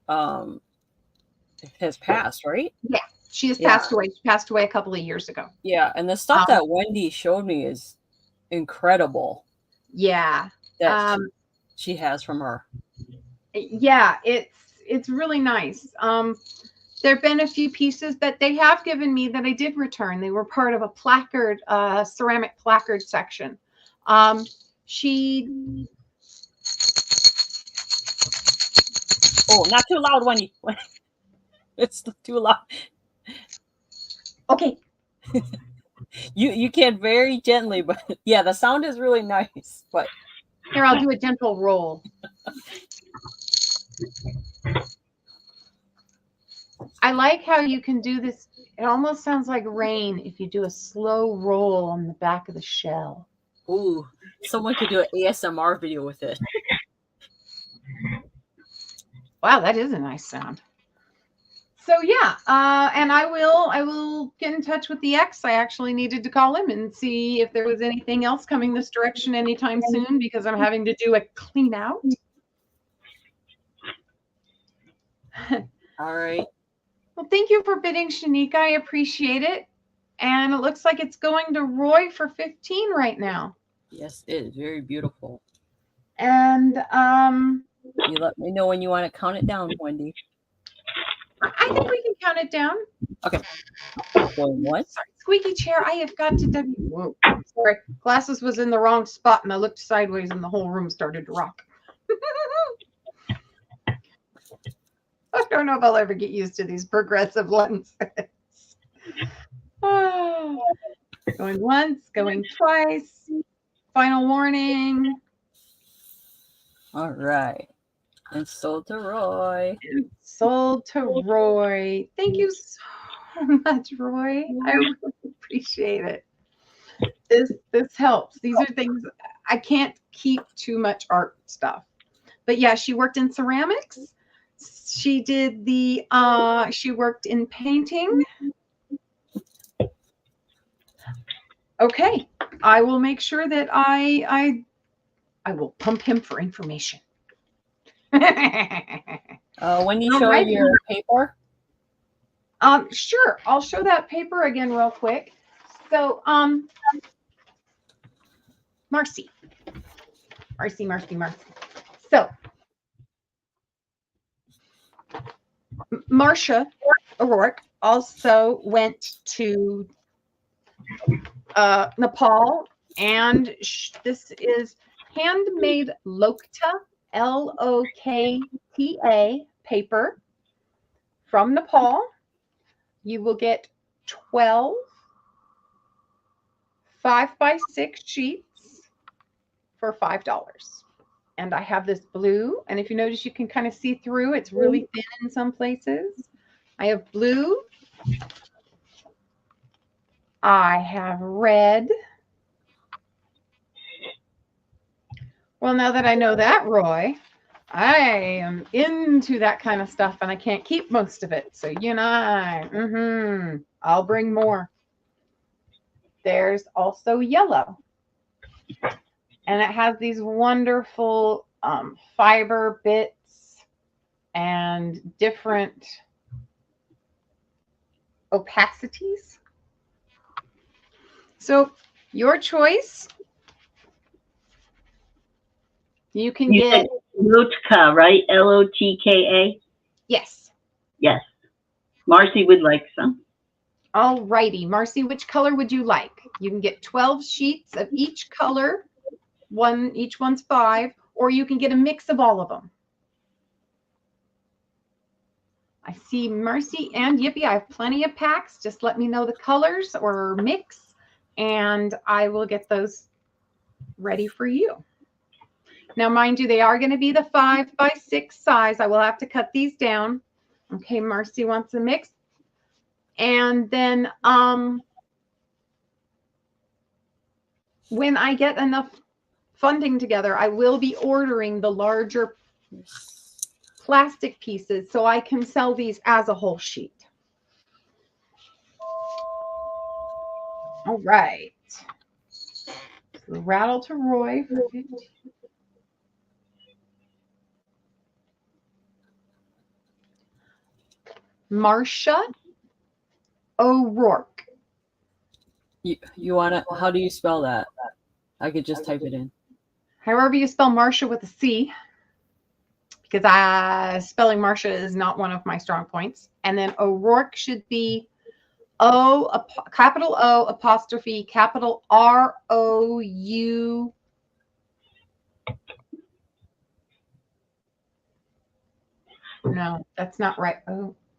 has passed, right? Yeah, she has passed away. She passed away a couple of years ago. Yeah, and the stuff that Wendy showed me is incredible. Yeah. That she has from her. Yeah, it's really nice. There have been a few pieces that they have given me that I did return. They were part of a placard, ceramic placard section. She... Oh, not too loud, Wendy. It's too loud. Okay. You can very gently, but yeah, the sound is really nice. But here, I'll do a gentle roll. I like how you can do this. It almost sounds like rain if you do a slow roll on the back of the shell. Ooh, someone could do an ASMR video with it. Wow, that is a nice sound. So yeah, and I will get in touch with the ex. I actually needed to call him and see if there was anything else coming this direction anytime soon, because I'm having to do a clean out. All right. Well, thank you for bidding, Shanika. I appreciate it. And it looks like it's going to Roy for 15 right now. Yes, it is very beautiful. And you let me know when you want to count it down, Wendy. I think we can count it down. Okay. Going once. Sorry, squeaky chair. I have got to Whoa. Sorry, glasses was in the wrong spot, and I looked sideways, and the whole room started to rock. I don't know if I'll ever get used to these progressive lenses. Going once, going twice. Final warning. All right. And sold to Roy. Sold to Roy. Thank you so much, Roy. I really appreciate it. This helps. These are things I can't keep too much art stuff. But yeah, she worked in ceramics. She did the she worked in painting. Okay. I will make sure that I will pump him for information. When you show your paper? Sure. I'll show that paper again real quick. So, Marcy. So, Marcia O'Rourke also went to Nepal, and this is handmade Lokta, Lokta paper from Nepal. You will get 12 5x6 sheets for $5. And I have this blue, and if you notice, you can kind of see through. It's really thin in some places. I have blue. I have red. Well, now that I know that, Roy, I am into that kind of stuff, and I can't keep most of it. So, I'll bring more. there's also yellow. And it has these wonderful fiber bits and different opacities. So your choice. You can get Lotka, right? Lotka. Yes. Yes. Marcy would like some. All righty. Marcy, which color would you like? You can get 12 sheets of each color. Each one's 5, or you can get a mix of all of them. I see Marcy and Yippee. I have plenty of packs. Just let me know the colors or mix, and I will get those ready for you. Now, mind you, they are going to be the 5x6 size. I will have to cut these down. Okay, Marcy wants a mix. And then when I get enough funding together, I will be ordering the larger plastic pieces so I can sell these as a whole sheet. All right. Rattle to Roy for 15. Marcia O'Rourke. You want to, how do you spell that? I could just type it in. However you spell Marcia with a C, because spelling Marcia is not one of my strong points. And then O'Rourke should be capital O apostrophe capital R-O-U. No, that's not right.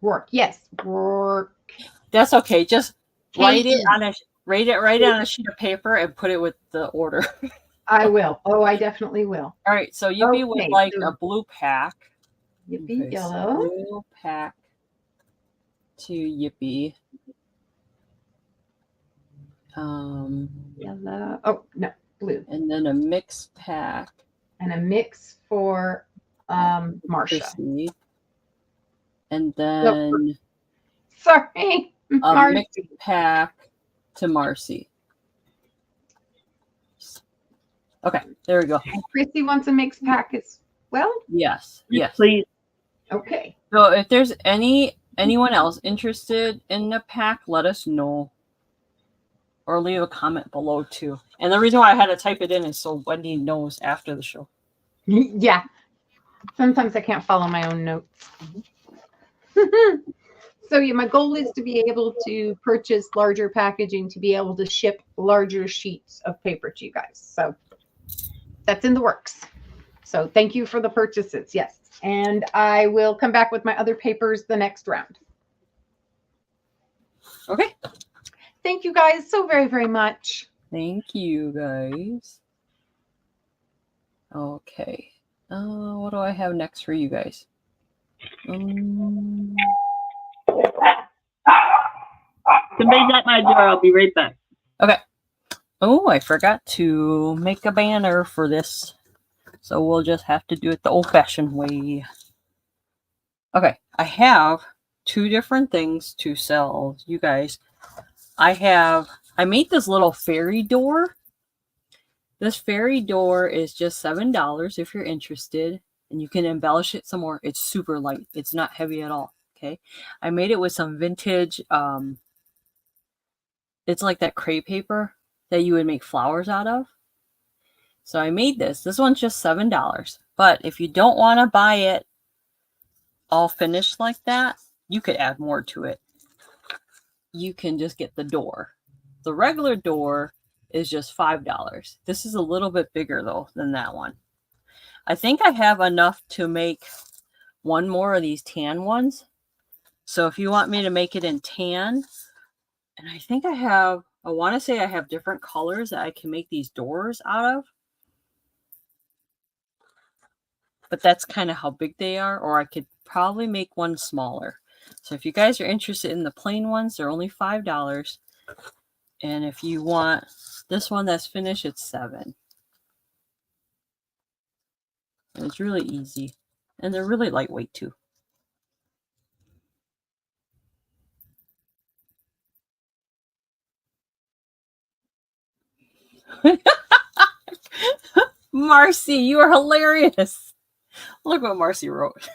Rourke. Yes, Rourke. That's okay. Just write K-E. write it on a sheet of paper and put it with the order. I will. Oh, I definitely will. All right. So Yippee would Okay, like so a blue pack. Yippee Okay, yellow. So blue pack to Yippee. Yellow. Oh, no, blue. And then a mix pack. And a mix for Marcia. Chrissy. And then Sorry, a Marcy. mix pack to Marcy. Okay, there we go. And Chrissy wants a mix pack as well? Yes, yes. Please. Okay. So if there's anyone else interested in the pack, let us know. Or leave a comment below too. And the reason why I had to type it in is so Wendy knows after the show. Yeah. Sometimes I can't follow my own notes. So yeah, my goal is to be able to purchase larger packaging to be able to ship larger sheets of paper to you guys. So that's in the works. So thank you for the purchases. Yes. And I will come back with my other papers the next round. Okay. Thank you guys so very, very much. Thank you guys. Okay. What do I have next for you guys? Somebody's at my door. I'll be right back. Okay. Oh, I forgot to make a banner for this. So we'll just have to do it the old-fashioned way. Okay. I have 2 different things to sell you guys. I made this little fairy door. This fairy door is just $7 if you're interested. And you can embellish it some more. It's super light. It's not heavy at all. Okay. I made it with some vintage, it's like that crepe paper that you would make flowers out of. So I made this. This one's just $7. But if you don't want to buy it all finished like that, you could add more to it. You can just get the door. The regular door is just $5. This is a little bit bigger though than that one. I think I have enough to make one more of these tan ones. So if you want me to make it in tan, and I think I want to say I have different colors that I can make these doors out of. But that's kind of how big they are, or I could probably make one smaller. So if you guys are interested in the plain ones, they're only $5. And if you want this one that's finished, it's $7. And it's really easy. And they're really lightweight too. Marcy, you are hilarious. Look what Marcy wrote.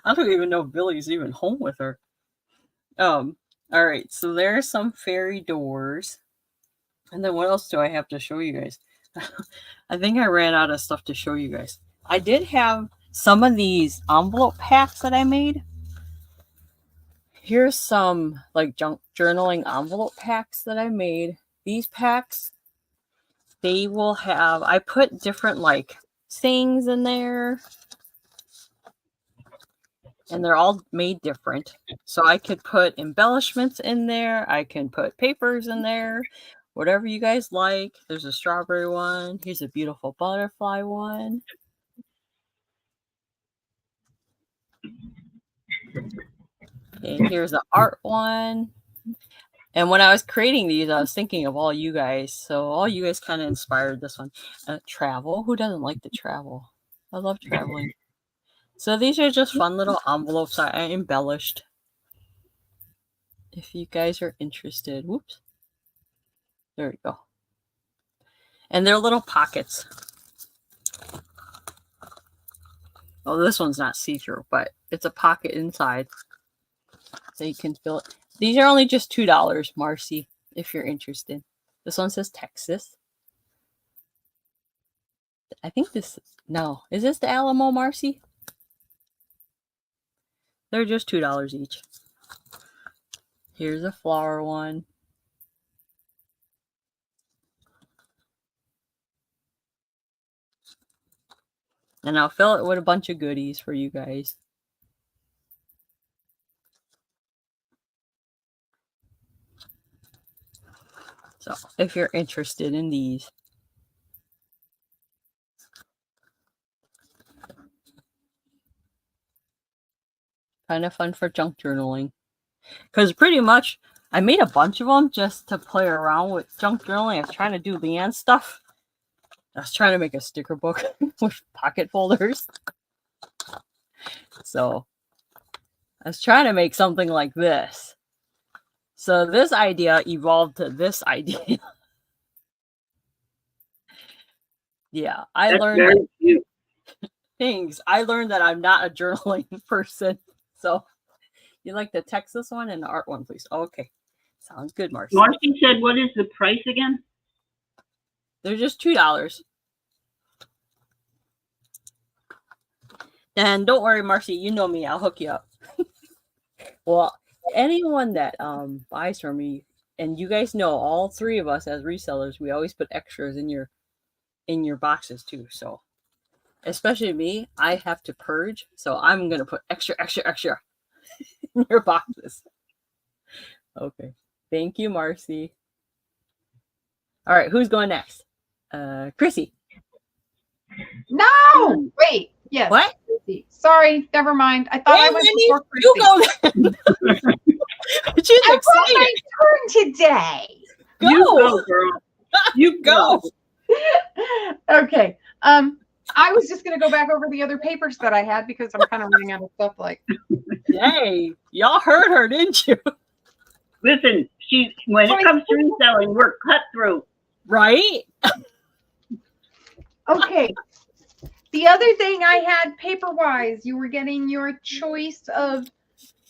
I don't even know if Billy's even home with her. All right, so there's some fairy doors. And then what else do I have to show you guys? I think I ran out of stuff to show you guys. I did have some of these envelope packs that I made. Here's some like junk journaling envelope packs that I made. These packs, they will have, I put different like things in there. And they're all made different. So I could put embellishments in there. I can put papers in there. Whatever you guys like. There's a strawberry one. Here's a beautiful butterfly one. Okay, here's the art one. And when I was creating these, I was thinking of all you guys. So all you guys kind of inspired this one. Travel. Who doesn't like to travel? I love traveling. So these are just fun little envelopes I embellished. If you guys are interested. Whoops. There we go. And they're little pockets. Oh, this one's not see-through, but it's a pocket inside. So you can fill it. These are only just $2, Marcy, if you're interested. This one says Texas. I think this, no. Is this the Alamo, Marcy? They're just $2 each. Here's a flower one. And I'll fill it with a bunch of goodies for you guys. So, if you're interested in these. Kind of fun for junk journaling. Because pretty much, I made a bunch of them just to play around with junk journaling. I was trying to do Leanne stuff. I was trying to make a sticker book with pocket folders. So, I was trying to make something like this. So, this idea evolved to this idea. Yeah, I learned things. I learned that I'm not a journaling person. So, you like the Texas one and the art one, please? Okay. Sounds good, Marcy. Marcy said, what is the price again? They're just $2. And don't worry, Marcy, you know me. I'll hook you up. Well, anyone that buys from me, and you guys know all three of us as resellers, we always put extras in your boxes too. So, especially me, I have to purge. So I'm going to put extra in your boxes. Okay. Thank you, Marcy. All right. Who's going next? Chrissy. No! Wait. Yes. What? Chrissy. Sorry. Never mind. I thought I went before Chrissy. You go. She's excited. My turn today. Go. You go, girl. You go. Okay. I was just going to go back over the other papers that I had because I'm kind of running out of stuff. Like, Hey, y'all heard her, didn't you? Listen, when it comes to reselling, we're cutthroat. Right? okay. The other thing I had paper-wise, you were getting your choice of,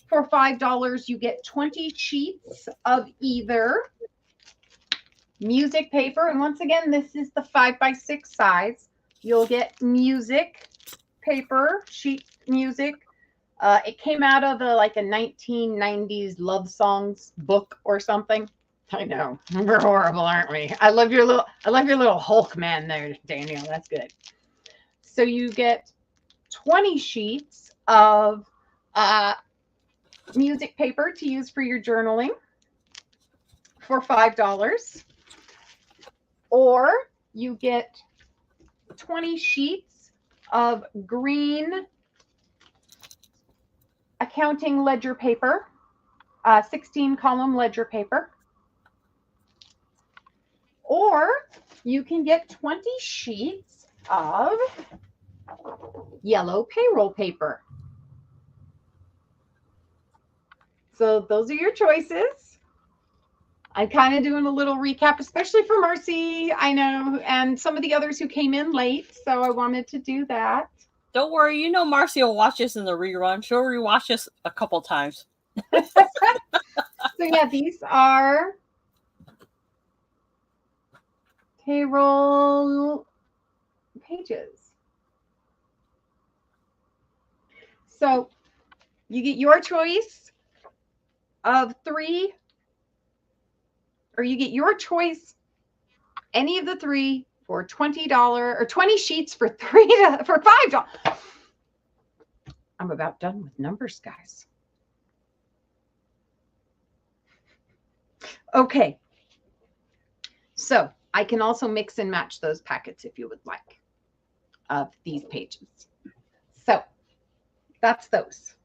for $5, you get 20 sheets of either music paper. And once again, this is the 5x6 size. You'll get music paper, sheet music. It came out of a 1990s love songs book or something. I know we're horrible, aren't we? I love your little Hulk man there, Daniel. That's good. So you get 20 sheets of music paper to use for your journaling for $5, or you get 20 sheets of green accounting ledger paper, 16 column ledger paper, or you can get 20 sheets of yellow payroll paper. So those are your choices. I'm kind of doing a little recap, especially for Mercy, I know, and some of the others who came in late. So I wanted to do that. Don't worry, you know Marcy will watch this in the rerun. She'll rewatch this a couple times. So yeah, these are payroll pages. So you get your choice of 3, or you get your choice, any of the 3 for $20 or 20 sheets for $5. I'm about done with numbers, guys. Okay. So I can also mix and match those packets if you would like of these pages. So that's those.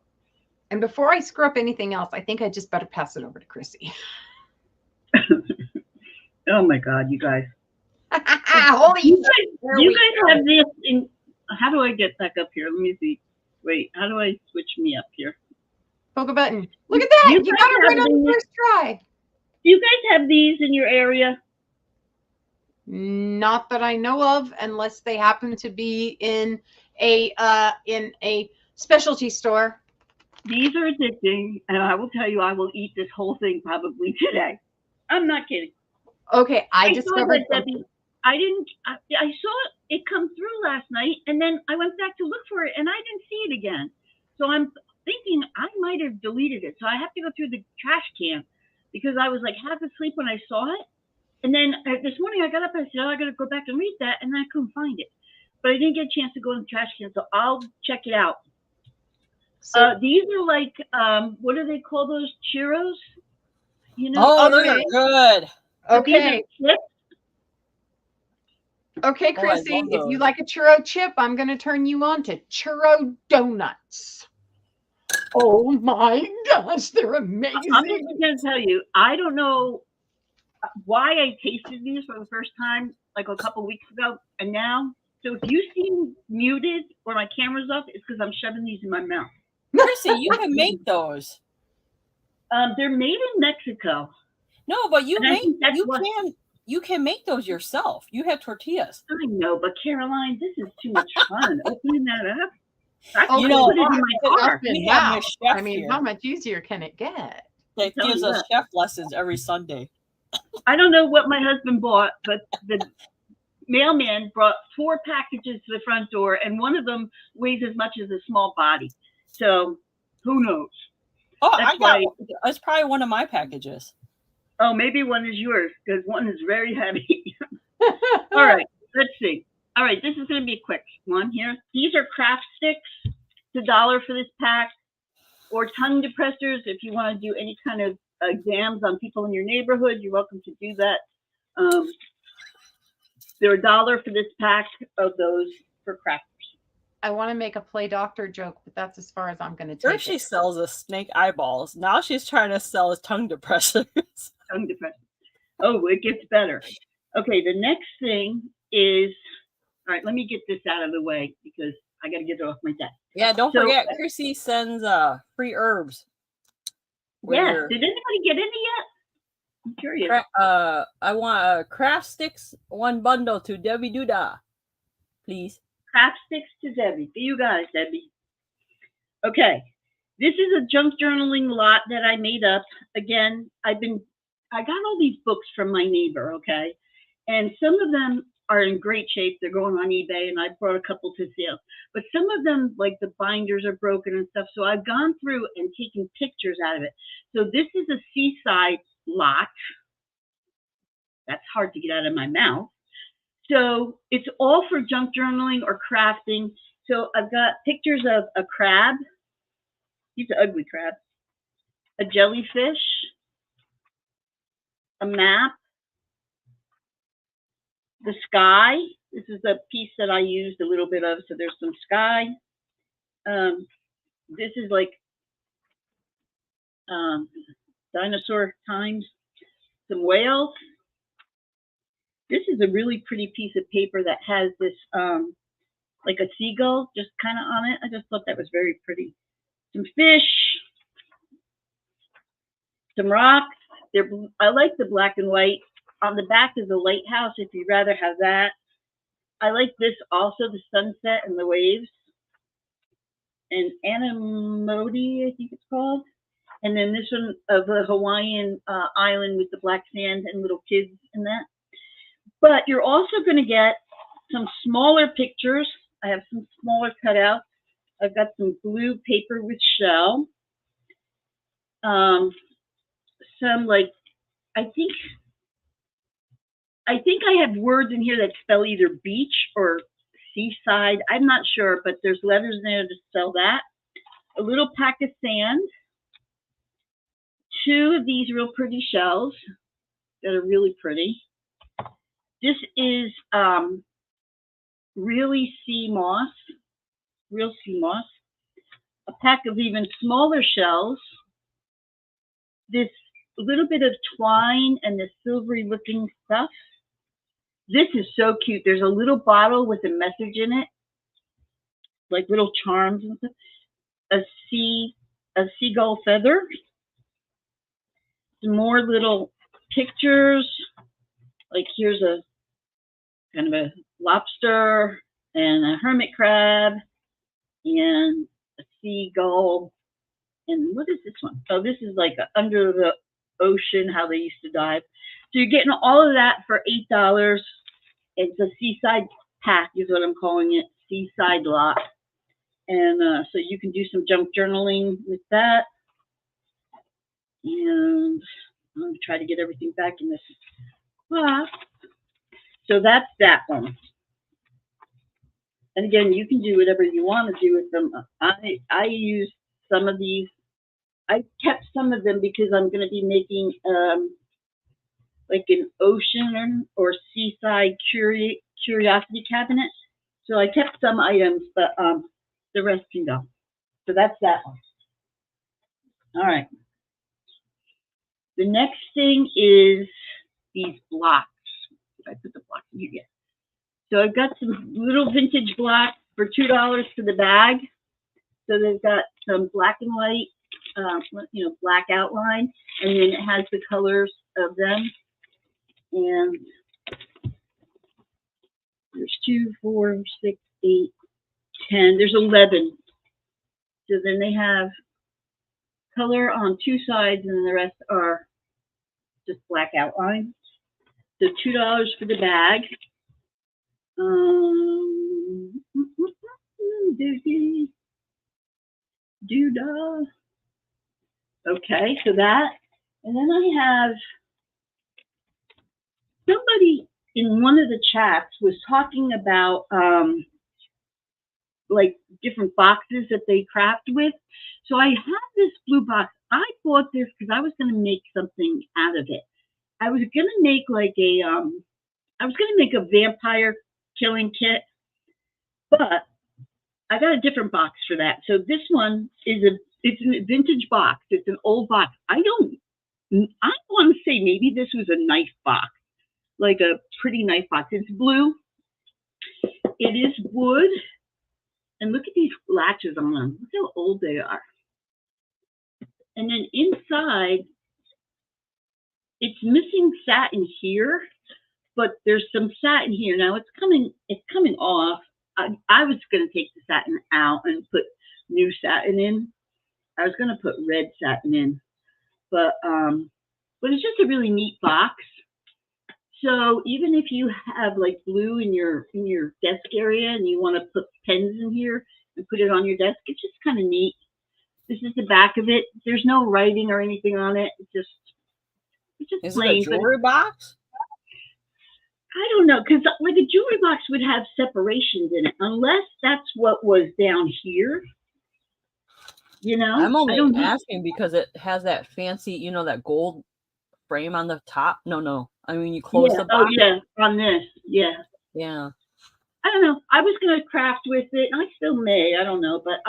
And before I screw up anything else, I think I just better pass it over to Chrissy. Oh my God, you guys. Holy You guys have this in, how do I get back up here? Let me see. Wait, how do I switch me up here? Poke a button. Look at that. You got it right on the first try. Do you guys have these in your area? Not that I know of, unless they happen to be in a specialty store. These are addicting, and I will tell you, I will eat this whole thing probably today. I'm not kidding. Okay, I discovered Debbie. I saw it come through last night, and then I went back to look for it, and I didn't see it again. So I'm thinking I might have deleted it. So I have to go through the trash can because I was like half asleep when I saw it. And then this morning I got up and I said, oh, I got to go back and read that. And then I couldn't find it. But I didn't get a chance to go in the trash can. So I'll check it out. So, these are like, what do they call those? Churros? You know? Oh, those are good. Okay. Okay, Chrissy, if you like a churro chip, I'm going to turn you on to churro donuts. Oh my gosh, they're amazing. I'm just going to tell you, I don't know why I tasted these for the first time like a couple weeks ago, and now, so if you see muted or my camera's off, it's because I'm shoving these in my mouth. Chrissy, you can make those. They're made in Mexico. No, but you can make those yourself. You have tortillas. I know, but Caroline, this is too much fun. Opening that up. Oh, you know, put it in my car. Wow. I mean, how much easier can it get? That gives us chef lessons every Sunday. I don't know what my husband bought, but the mailman brought 4 packages to the front door, and one of them weighs as much as a small body. So who knows? Oh, it's probably one of my packages. Oh, maybe one is yours because one is very heavy. All right, let's see. All right, this is going to be a quick one here. These are craft sticks. It's $1 for this pack. Or tongue depressors if you want to do any kind of exams on people in your neighborhood. You're welcome to do that. They're $1 for this pack of those for crafters. I want to make a play doctor joke, but that's as far as I'm going to take First she sells us snake eyeballs. Now she's trying to sell us tongue depressors. Tongue depressors. Oh, it gets better. Okay, the next thing is, all right, let me get this out of the way because I got to get it off my desk. Yeah, don't forget, Chrissy sends free herbs. Yeah, did anybody get any yet? I'm curious. I want craft sticks, 1 bundle to Debbie Duda, please. Craft sticks to Debbie. For you guys, Debbie. Okay. This is a junk journaling lot that I made up. Again, I got all these books from my neighbor, okay? And some of them are in great shape. They're going on eBay, and I brought a couple to sale. But some of them, like the binders are broken and stuff. So I've gone through and taken pictures out of it. So this is a seaside lot. That's hard to get out of my mouth. So it's all for junk journaling or crafting. So I've got pictures of a crab. He's an ugly crab. A jellyfish. A map. The sky. This is a piece that I used a little bit of. So there's some sky. This is like dinosaur times. Some whales. This is a really pretty piece of paper that has this, like a seagull just kind of on it. I just thought that was very pretty. Some fish, some rocks, I like the black and white. On the back is a lighthouse if you'd rather have that. I like this also, the sunset and the waves. And Anemone, I think it's called. And then this one of the Hawaiian island with the black sand and little kids in that. But you're also going to get some smaller pictures. I have some smaller cutouts. I've got some blue paper with shell. Some like, I think I have words in here that spell either beach or seaside. I'm not sure, but there's letters in there to spell that. A little pack of sand. 2 of these real pretty shells that are really pretty. This is really sea moss, real sea moss. A pack of even smaller shells. This little bit of twine and this silvery looking stuff. This is so cute. There's a little bottle with a message in it, like little charms and stuff. A seagull feather. Some more little pictures. Like here's a kind of a lobster and a hermit crab and a seagull. And what is this one? Oh, this is like under the ocean, how they used to dive. So you're getting all of that for $8. It's a seaside pack is what I'm calling it, seaside lot. And so you can do some junk journaling with that. And I'm going to try to get everything back in this box. So that's that one. And again, you can do whatever you want to do with them. I use some of these. I kept some of them because I'm going to be making like an ocean or seaside curiosity cabinet. So I kept some items, but the rest can go. So that's that one. All right. The next thing is these blocks. I put the blocks in here yet. So I've got some little vintage blocks for $2 for the bag. So they've got some black and white, black outline, and then it has the colors of them. And there's 2, 4, 6, 8, 10. There's 11. So then they have color on 2 sides, and the rest are just black outline. So $2 for the bag. Okay, so that, and then I have somebody in one of the chats was talking about like different boxes that they craft with. So I have this blue box. I bought this because I was going to make something out of it. I was going to make like a vampire killing kit, but I got a different box for that. So this one is it's a vintage box. It's an old box. I want to say maybe this was a knife box, like a pretty knife box. It's blue. It is wood. And look at these latches on them. Look how old they are. And then inside, it's missing satin here, but there's some satin here. Now it's coming off. I was going to take the satin out and put new satin in. I was going to put red satin in, but it's just a really neat box. So even if you have like blue in your desk area and you want to put pens in here and put it on your desk, it's just kind of neat. This is the back of it. There's no writing or anything on it. It's just is plain. Is it a jewelry box? I don't know, because like a jewelry box would have separations in it, unless that's what was down here. You know, I'm only asking because it has that fancy, that gold frame on the top. No. I mean, you close the box. Oh, yeah, on this. Yeah. Yeah. I don't know. I was going to craft with it, and I still may. I don't know. But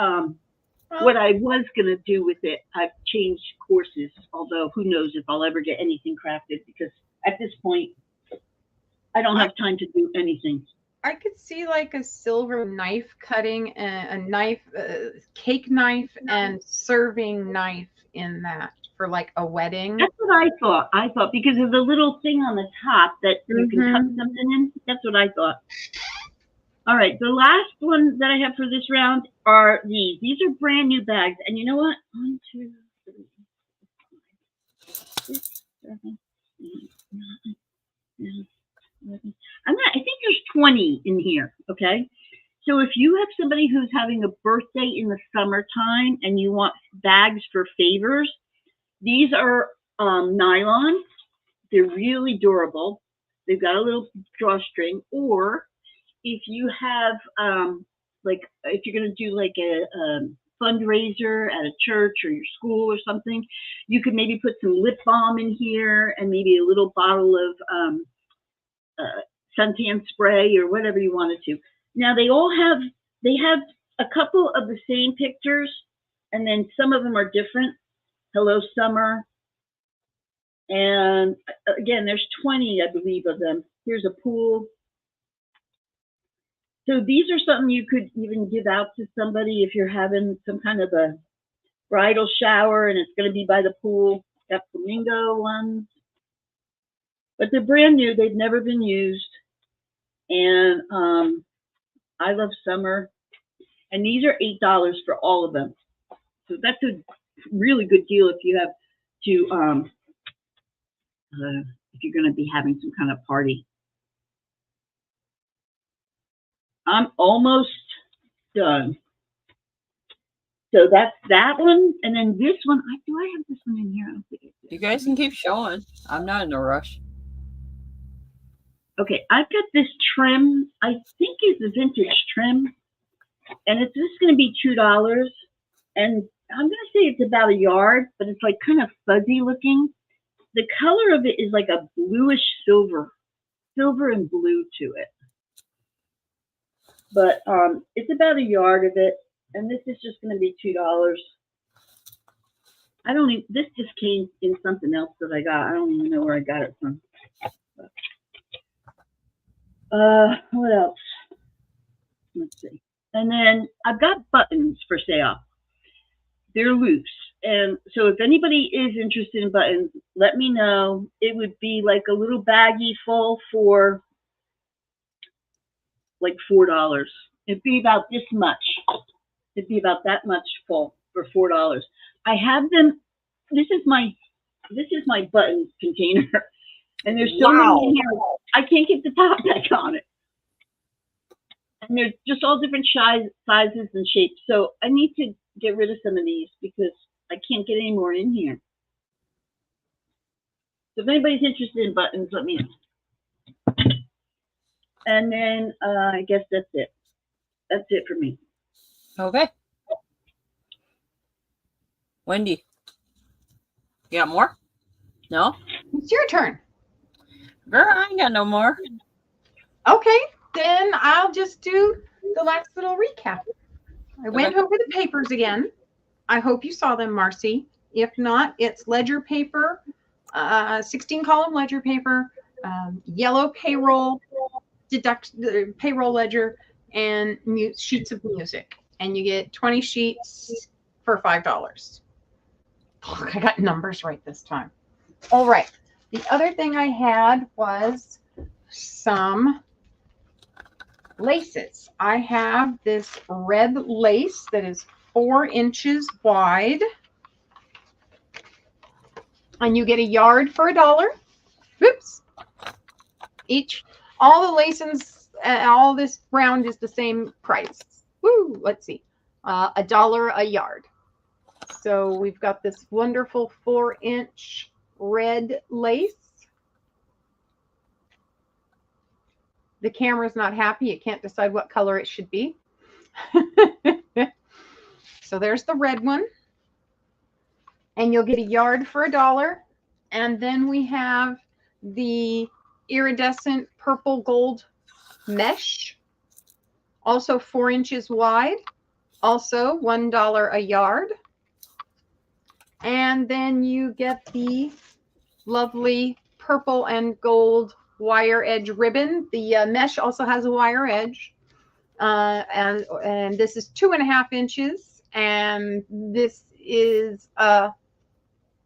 what I was going to do with it, I've changed courses, although who knows if I'll ever get anything crafted, because at this point, I don't have time to do anything. I could see like a silver knife cutting, a knife, cake knife, and serving knife in that for like a wedding. That's what I thought. I thought because of the little thing on the top that you can tuck something in. That's what I thought. All right, the last one that I have for this round are these. These are brand new bags, and you know what? 1, 2, 3, 4, 5, 6, 7, 8, 9, 10, 11. I think there's 20 in here. Okay, so if you have somebody who's having a birthday in the summertime and you want bags for favors, these are nylon. They're really durable. They've got a little drawstring, or if you have like if you're going to do like a fundraiser at a church or your school or something, you could maybe put some lip balm in here and maybe a little bottle of suntan spray or whatever you wanted to. Now they have a couple of the same pictures, and then some of them are different. Hello Summer, and again there's 20 I believe of them. Here's a pool. So these are something you could even give out to somebody if you're having some kind of a bridal shower and it's going to be by the pool. Got flamingo ones, but they're brand new. They've never been used, and I love summer. And these are $8 for all of them. So that's a really good deal if you have to if you're going to be having some kind of party. I'm almost done. So that's that one. And then this one, do I have this one in here? I don't think You guys can keep showing. I'm not in a rush. Okay, I've got this trim. I think it's a vintage trim. And it's just going to be $2. And I'm going to say it's about a yard, but it's like kind of fuzzy looking. The color of it is like a bluish silver and blue to it. But it's about a yard of it, and this is just going to be $2. I don't even, this just came in something else that I got. I don't even know where I got it from. What else? Let's see. And then I've got buttons for sale. They're loose. And so if anybody is interested in buttons, let me know. It would be like a little baggie full for like $4. It'd be about this much. It'd be about that much full for $4. I have them. This is my button container, and there's so many in here. I can't get the top back on it, and they're just all different sizes and shapes. So I need to get rid of some of these because I can't get any more in here. So if anybody's interested in buttons, let me know. And then I guess that's it. That's it for me. Okay. Wendy, you got more? No? It's your turn. Girl, I ain't got no more. Okay, then I'll just do the last little recap. I went over the papers again. I hope you saw them, Marcy. If not, it's ledger paper, 16-column ledger paper, yellow payroll, payroll ledger, and sheets of music. And you get 20 sheets for $5. Look, I got numbers right this time. All right. The other thing I had was some laces. I have this red lace that is 4 inches wide. And you get a yard for $1. Oops. All the laces, all this round is the same price. Woo, let's see. $1 a yard. So we've got this wonderful 4-inch red lace. The camera's not happy. It can't decide what color it should be. So there's the red one. And you'll get a yard for $1. And then we have the iridescent purple gold mesh, also 4 inches wide, also $1 a yard. And then you get the lovely purple and gold wire edge ribbon. The mesh also has a wire edge, and this is 2.5 inches, and this is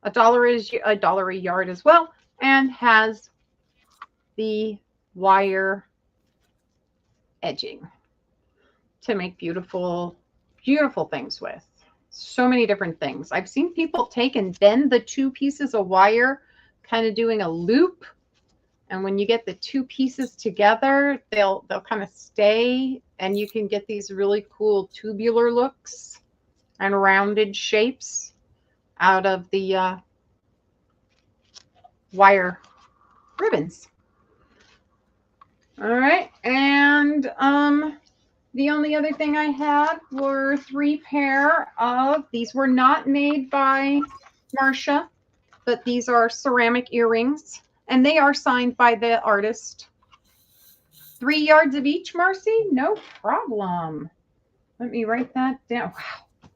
$1 a yard as well, and has the wire edging to make beautiful, beautiful things with. So many different things. I've seen people take and bend the two pieces of wire, kind of doing a loop. And when you get the two pieces together, they'll kind of stay, and you can get these really cool tubular looks and rounded shapes out of the wire ribbons. All right, and the only other thing I had were 3 pair of, these were not made by Marcia, but these are ceramic earrings, and they are signed by the artist. 3 yards of each, Marcy? No problem. Let me write that down. Wow.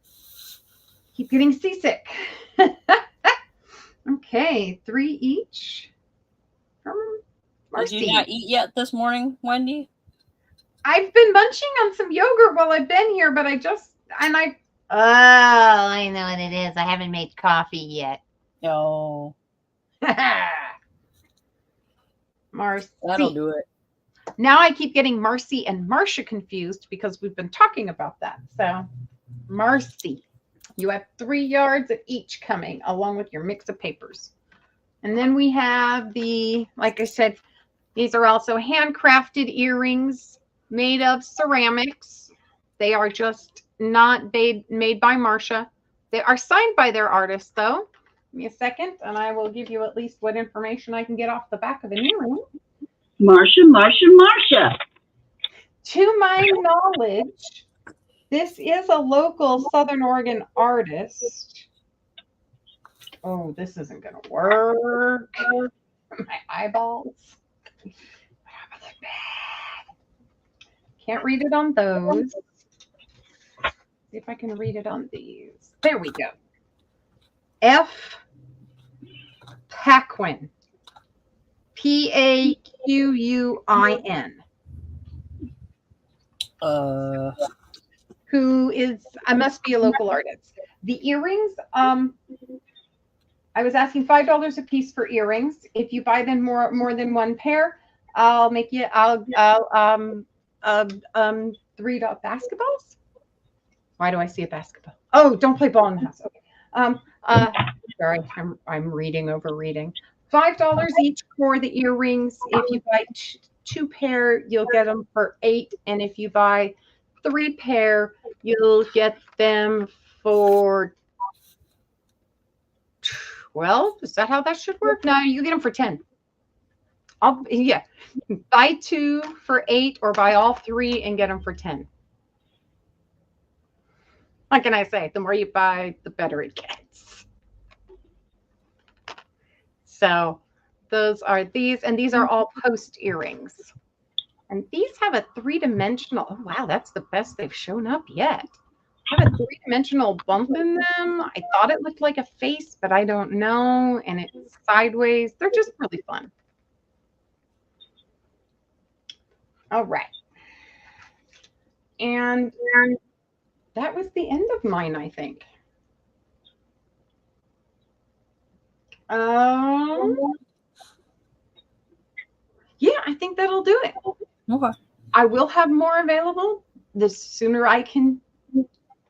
Keep getting seasick. Okay, 3 each from Marcy. Did you not eat yet this morning, Wendy? I've been munching on some yogurt while I've been here, but I know what it is. I haven't made coffee yet. No. Marcy. That'll do it. Now I keep getting Marcy and Marcia confused because we've been talking about that. So, Marcy, you have 3 yards of each coming along with your mix of papers. And then we have like I said, these are also handcrafted earrings made of ceramics. They are just not made by Marcia. They are signed by their artist, though. Give me a second, and I will give you at least what information I can get off the back of an earring. Marcia. To my knowledge, this is a local Southern Oregon artist. Oh, this isn't going to work. My eyeballs. Can't read it on those. See if I can read it on these. There we go. F. Paquin. Paquin. Who is, I must be a local artist. The earrings, I was asking $5 a piece for earrings. If you buy them more than 1 pair, I'll make you, $3 basketballs. Why do I see a basketball? Oh, don't play ball in the house. Okay. Sorry, I'm reading over reading. $5 each for the earrings. If you buy 2 pair, you'll get them for $8, and if you buy 3 pair, you'll get them for 12. Is that how that should work? No, you get them for 10. Yeah, buy 2 for 8, or buy all 3 and get them for 10. What can I say? The more you buy, the better it gets. So those are these, and these are all post earrings. And these have a 3-dimensional, oh wow, that's the best they've shown up yet. Have a 3-dimensional bump in them. I thought it looked like a face, but I don't know. And it's sideways. They're just really fun. All right. And that was the end of mine, I think. Yeah, I think that'll do it. Okay. I will have more available the sooner I can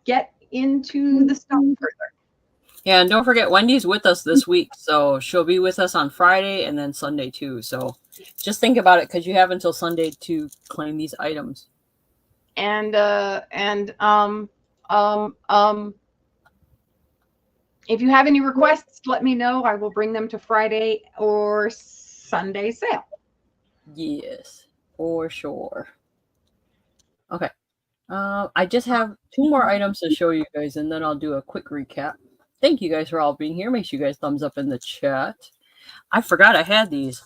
get into the stuff further. Yeah, and don't forget, Wendy's with us this week, so she'll be with us on Friday and then Sunday too. So just think about it, because you have until Sunday to claim these items. And if you have any requests, let me know. I will bring them to Friday or Sunday sale. Yes, for sure. Okay. I just have 2 more items to show you guys, and then I'll do a quick recap. Thank you guys for all being here. Make sure you guys thumbs up in the chat. I forgot I had these.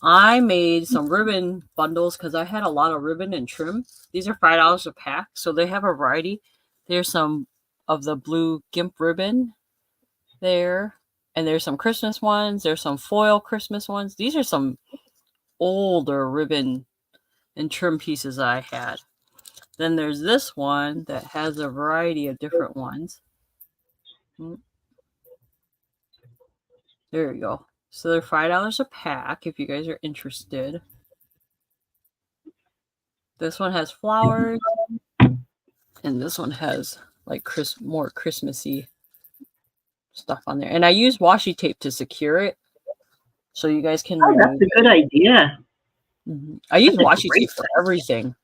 I made some ribbon bundles because I had a lot of ribbon and trim. These are $5 a pack, so they have a variety. There's some of the blue GIMP ribbon there, and there's some Christmas ones. There's some foil Christmas ones. These are some older ribbon and trim pieces I had. Then there's this one that has a variety of different ones. There you go. So they're $5 a pack if you guys are interested. This one has flowers, and this one has like more Christmassy stuff on there. And I use washi tape to secure it, so you guys can. Oh, that's a good idea. I use washi tape for everything.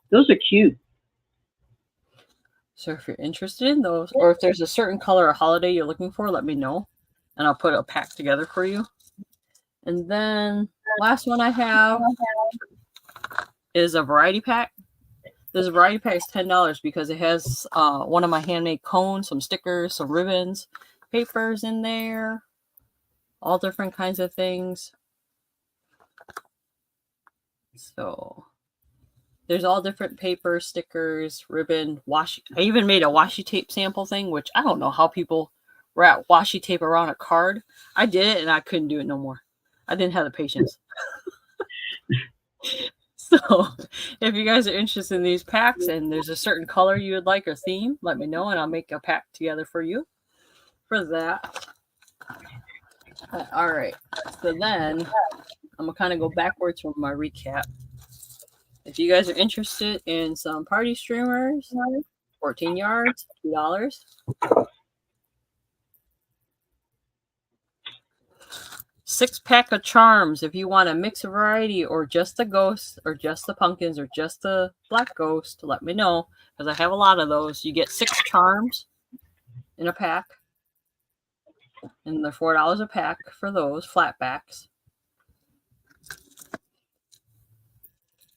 Those are cute. So if you're interested in those, or if there's a certain color or holiday you're looking for, let me know, and I'll put a pack together for you. And then last one I have is a variety pack. This variety pack is $10 because it has one of my handmade cones, some stickers, some ribbons, papers in there, all different kinds of things. So there's all different papers, stickers, ribbon, washi. I even made a washi tape sample thing, which I don't know how people wrap washi tape around a card. I did it and I couldn't do it no more. I didn't have the patience. So if you guys are interested in these packs and there's a certain color you would like or theme, let me know and I'll make a pack together for you for that. All right. So then I'm going to kind of go backwards from my recap. If you guys are interested in some party streamers, 14 yards, $2. Six-pack of charms if you want a mix of variety or just the ghosts or just the pumpkins or just the black ghost, let me know because I have a lot of those. You get 6 charms in a pack and they're $4 a pack for those flat backs.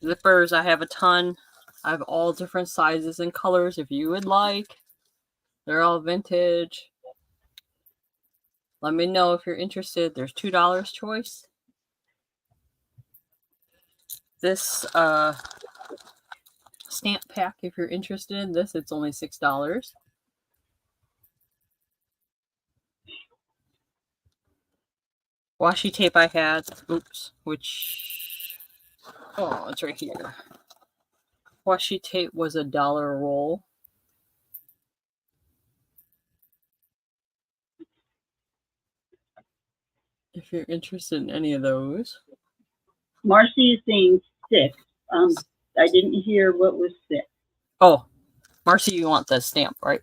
Zippers, I have a ton. I have all different sizes and colors if you would like. They're all vintage. Let me know if you're interested. There's $2 choice. This stamp pack, if you're interested in this, it's only $6. Washi tape I had, which, oh, it's right here. Washi tape was $1 a roll. If you're interested in any of those. Marcy is saying 6. I didn't hear what was 6. Oh, Marcy, you want the stamp, right?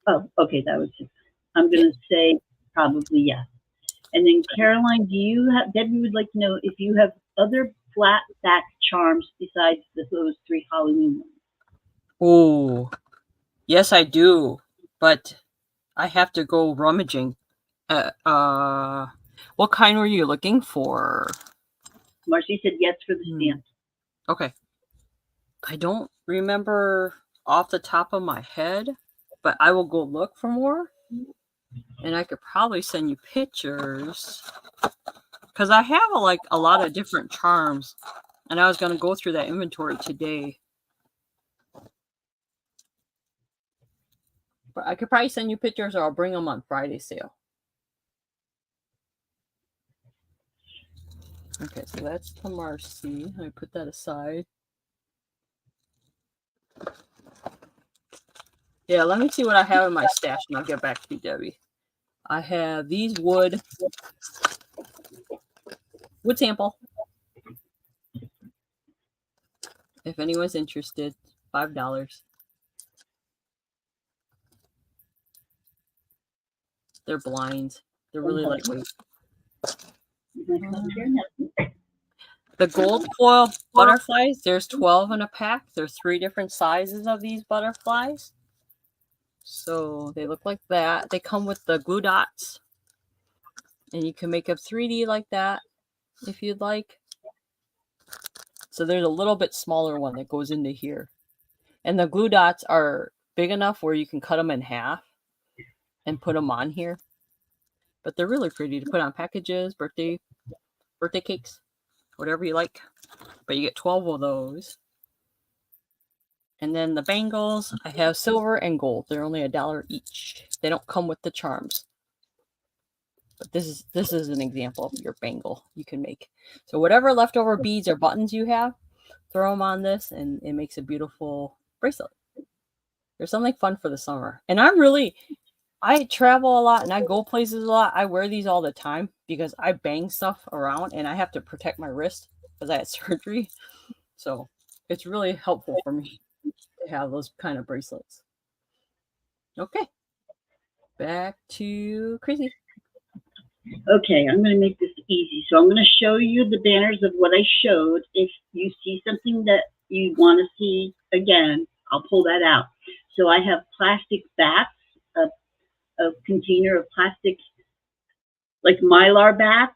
Oh, okay, that was 6. I'm going to say probably yes. And then Caroline, Debbie would like to know if you have other flat back charms besides those 3 Halloween ones. Oh, yes, I do, but I have to go rummaging. What kind were you looking for? Marcy said yes for the stamp. Okay. I don't remember off the top of my head, but I will go look for more. And I could probably send you pictures. Because I have a lot of different charms. And I was going to go through that inventory today. But I could probably send you pictures or I'll bring them on Friday sale. Okay, so that's to Marcy. Let me put that aside. Yeah, let me see what I have in my stash and I'll get back to you, Debbie. I have these wood sample. If anyone's interested, $5. They're blinds. They're really lightweight. The gold foil butterflies, there's 12 in a pack. There's 3 different sizes of these butterflies. So they look like that. They come with the glue dots. And you can make up 3D like that if you'd like. So there's a little bit smaller one that goes into here. And the glue dots are big enough where you can cut them in half and put them on here. But they're really pretty to put on packages, birthday cakes, whatever you like. But you get 12 of those. And then the bangles, I have silver and gold. They're only $1 each. They don't come with the charms. But this is an example of your bangle you can make. So whatever leftover beads or buttons you have, throw them on this and it makes a beautiful bracelet. There's something fun for the summer. And I'm really, I travel a lot and I go places a lot. I wear these all the time because I bang stuff around and I have to protect my wrist because I had surgery. So it's really helpful for me to have those kind of bracelets. Okay. Back to Chrissy. Okay, I'm going to make this easy. So I'm going to show you the banners of what I showed. If you see something that you want to see again, I'll pull that out. So I have plastic bats, a container of plastic, like Mylar bats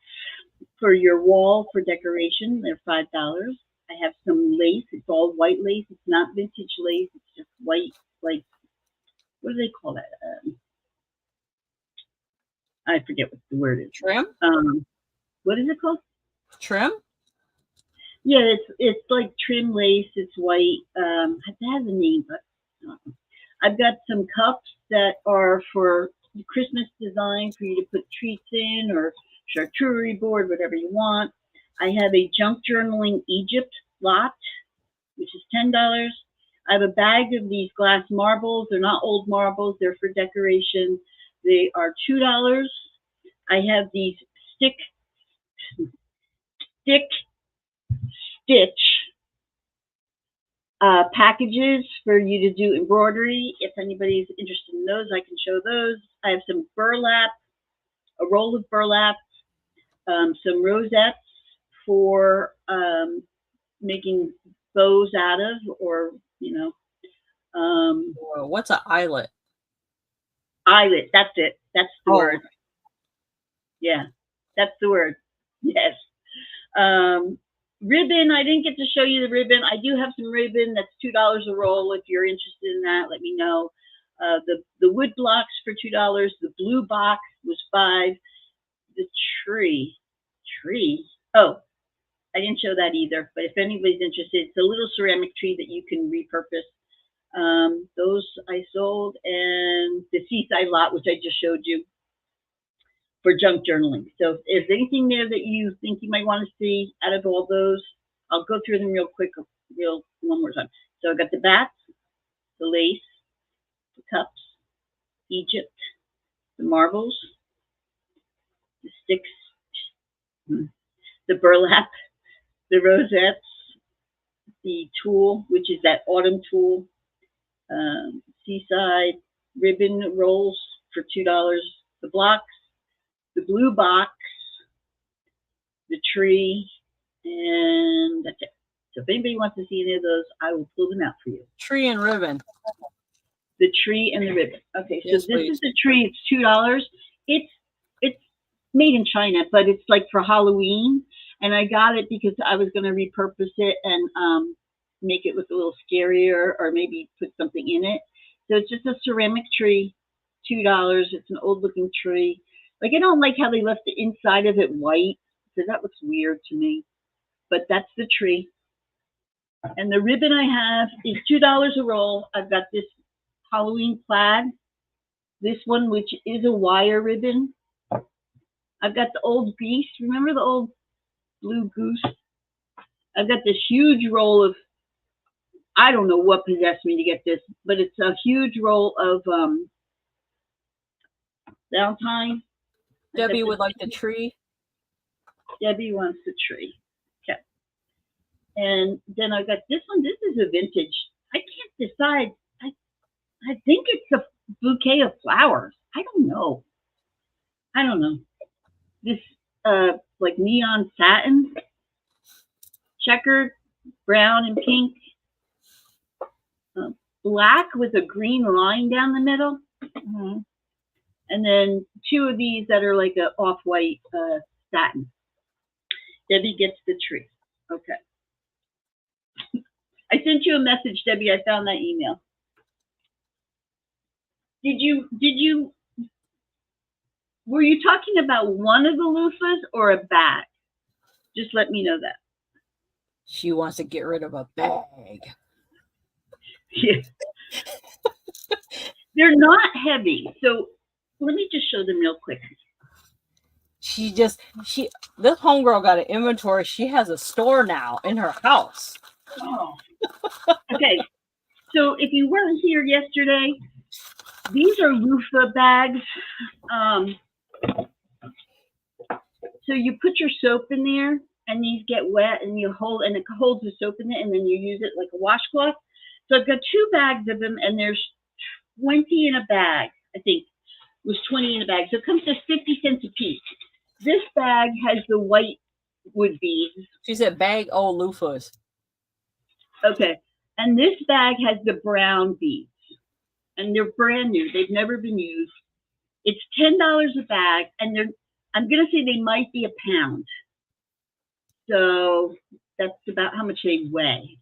for your wall for decoration. They're $5. I have some lace. It's all white lace. It's not vintage lace. It's just white, like, what do they call that? I forget what the word is. Trim? What is it called? Trim? Yeah, it's like trim lace. It's white. It has a name, but I've got some cups that are for Christmas design for you to put treats in or charcuterie board, whatever you want. I have a junk journaling Egypt lot, which is $10. I have a bag of these glass marbles. They're not old marbles. They're for decoration. They are $2. I have these stick stitch packages for you to do embroidery. If anybody's interested in those, I can show those. I have some burlap, a roll of burlap, some rosettes for making bows out of, or, you know. What's an eyelet? Eyelet, that's it. That's the word. Yeah, that's the word. Yes. Ribbon, I didn't get to show you the ribbon. I do have some ribbon that's $2 a roll. If you're interested in that, let me know. The wood blocks for $2. The blue box was $5. The tree. Oh, I didn't show that either. But if anybody's interested, it's a little ceramic tree that you can repurpose. Those I sold, and the seaside lot, which I just showed you, for junk journaling. So if there's anything there that you think you might want to see out of all those, I'll go through them real quick, one more time. So I've got the bats, the lace, the cups, Egypt, the marbles, the sticks, the burlap, the rosettes, the tulle, which is that autumn tulle, seaside, ribbon rolls for $2, the blocks, the blue box, the tree, and that's it. So if anybody wants to see any of those, I will pull them out for you. Tree and ribbon. The tree and the ribbon. Okay, so yes, this please. is the tree. It's $2. It's made in China, but it's like for Halloween. And I got it because I was going to repurpose it and make it look a little scarier, or maybe put something in it. So it's just a ceramic tree, $2. It's an old looking tree. Like, I don't like how they left the inside of it white, so that looks weird to me. But that's the tree. And the ribbon I have is $2 a roll. I've got this Halloween plaid, this one, which is a wire ribbon. I've got the old beast. Remember the old blue goose? I've got this huge roll of, I don't know what possessed me to get this, but it's a huge roll of Valentine. Debbie would like the tree. Debbie wants the tree. Okay. And then I got this one. This is a vintage. I can't decide. I think it's a bouquet of flowers. I don't know. This like neon satin, checkered, brown and pink, black with a green line down the middle. Mm-hmm. And then two of these that are like a off-white satin. Debbie gets the tree. Okay. I sent you a message, Debbie. I found that email. Were you talking about one of the loofahs or a bag? Just let me know that. She wants to get rid of a bag. Yeah. They're not heavy. So let me just show them real quick. This homegirl got an inventory. She has a store now in her house. Oh. Okay. So if you weren't here yesterday, These are loofah bags. So you put your soap in there, and these get wet, and you hold, and it holds the soap in it, and then you use it like a washcloth. So I've got 2 bags of them, and there's 20 in a bag. I think it was 20 in a bag. So it comes to 50 cents a piece. This bag has the white wood beads. She said bag o' loofahs. Okay. And this bag has the brown beads. And they're brand new. They've never been used. It's $10 a bag, and I'm going to say they might be a pound. So that's about how much they weigh.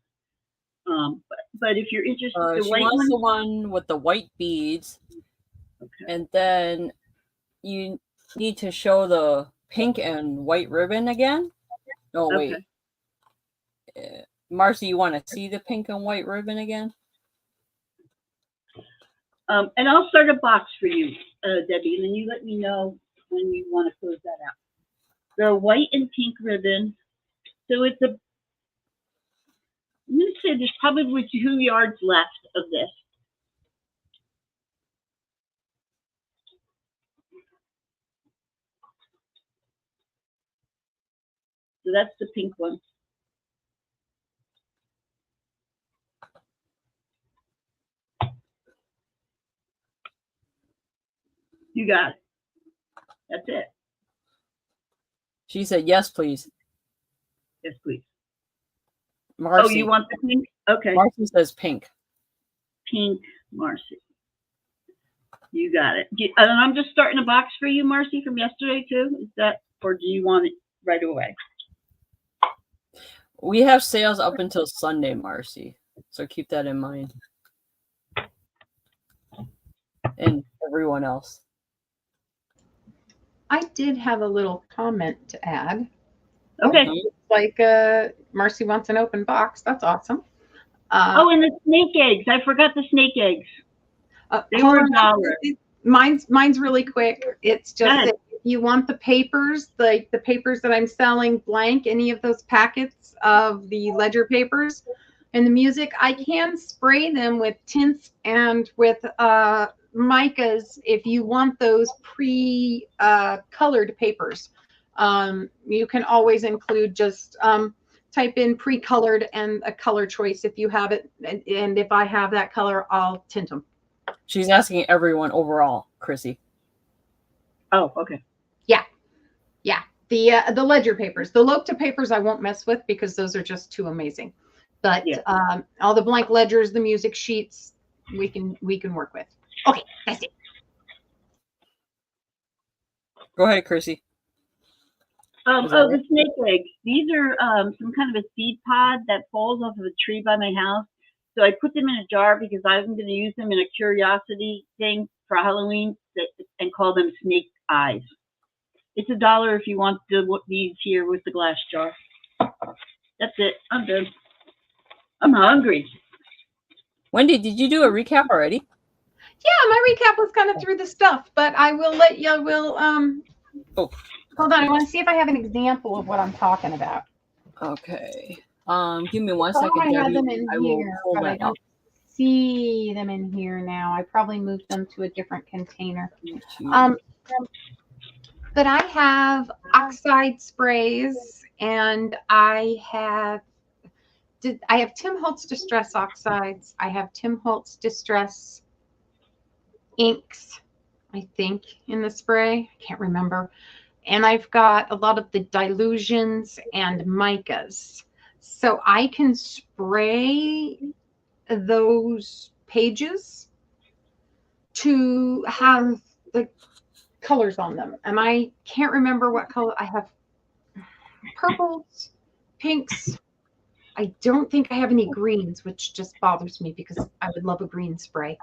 But if you're interested, the she white wants one, the one with the white beads. okay. And then you need to show the pink and white ribbon again. No, wait. Marcy, you want to see the pink and white ribbon again? And I'll start a box for you, Debbie, and then you let me know when you want to close that out. The white and pink ribbon. So it's I'm going to say there's probably 2 yards left of this. So that's the pink one. You got it. That's it. She said, yes, please. Yes, please. Marcy. Oh, you want the pink? Okay. Marcy says pink. Pink, Marcy. You got it. And I'm just starting a box for you, Marcy, from yesterday too. Is that, or do you want it right away? We have sales up until Sunday, Marcy. So keep that in mind. And everyone else. I did have a little comment to add. Okay. Like Marcy wants an open box. That's awesome. Oh, and the snake eggs. I forgot the snake eggs. They were $1. Mine's really quick. It's just that if you want the papers, like the papers that I'm selling blank, any of those packets of the ledger papers and the music, I can spray them with tints and with micas if you want those pre-colored papers. You can always include just type in pre-colored and a color choice if you have it. And if I have that color, I'll tint them. She's asking everyone overall, Chrissy. Oh, okay. Yeah. Yeah. The ledger papers. The Lopta papers I won't mess with because those are just too amazing. But all the blank ledgers, the music sheets, we can work with. Okay, that's it. Go ahead, Chrissy. The snake eggs. These are some kind of a seed pod that falls off of a tree by my house. So I put them in a jar because I'm going to use them in a curiosity thing for Halloween and call them snake eyes. It's $1 if you want these here with the glass jar. That's it. I'm done. I'm hungry. Wendy, did you do a recap already? Yeah, my recap was kind of through the stuff, but I will let you. Oh, hold on. I want to see if I have an example of what I'm talking about. Okay. Give me 1 second. I have them in I here, will but I don't see them in here now. I probably moved them to a different container. But I have oxide sprays, and I have Tim Holtz Distress Oxides. I have Tim Holtz Distress inks, I think, in the spray. I can't remember. And I've got a lot of the dilutions and micas. So I can spray those pages to have the colors on them. And I can't remember what color. I have purples, pinks. I don't think I have any greens, which just bothers me because I would love a green spray.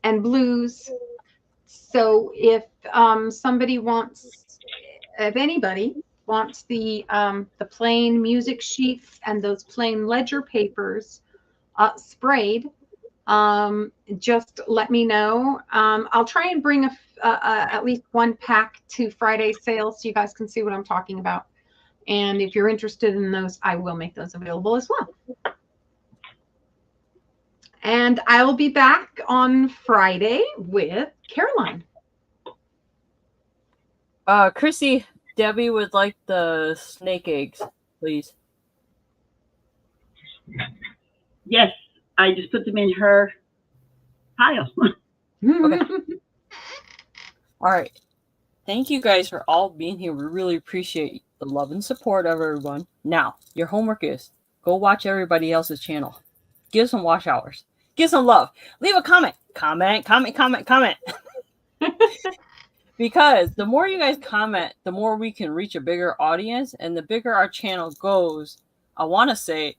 And blues. So if somebody wants, if anybody wants the plain music sheets and those plain ledger papers sprayed, just let me know. I'll try and bring at least 1 pack to Friday sale so you guys can see what I'm talking about. And if you're interested in those, I will make those available as well. And I'll be back on Friday with Caroline. Chrissy, Debbie would like the snake eggs, please. Yes, I just put them in her pile. Okay. All right. Thank you guys for all being here. We really appreciate the love and support of everyone. Now, your homework is go watch everybody else's channel. Give some watch hours. Give some love. Leave a comment. Comment. Because the more you guys comment, the more we can reach a bigger audience, and the bigger our channel goes. I want to say,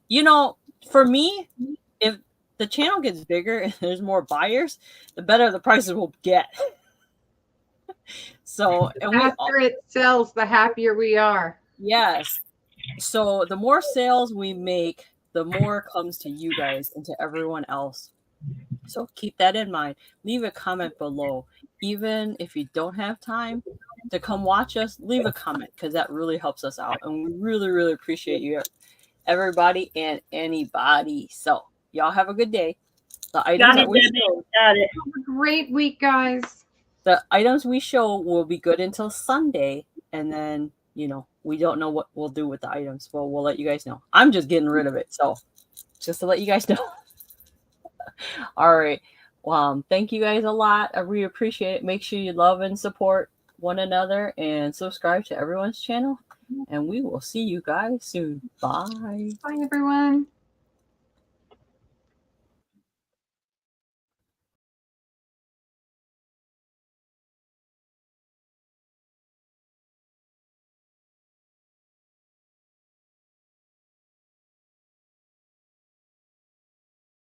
for me, if the channel gets bigger and there's more buyers, the better the prices will get. So, and after it sells, the happier we are. Yes. So the more sales we make, the more comes to you guys and to everyone else. So keep that in mind. Leave a comment below. Even if you don't have time to come watch us, leave a comment because that really helps us out. And we really, really appreciate you, everybody and anybody. So y'all have a good day. The items that we show, got it. Have a great week, guys. The items we show will be good until Sunday. And then, we don't know what we'll do with the items. Well, we'll let you guys know. I'm just getting rid of it. So just to let you guys know. All right. Thank you guys a lot. I really appreciate it. Make sure you love and support one another and subscribe to everyone's channel. And we will see you guys soon. Bye. Bye, everyone.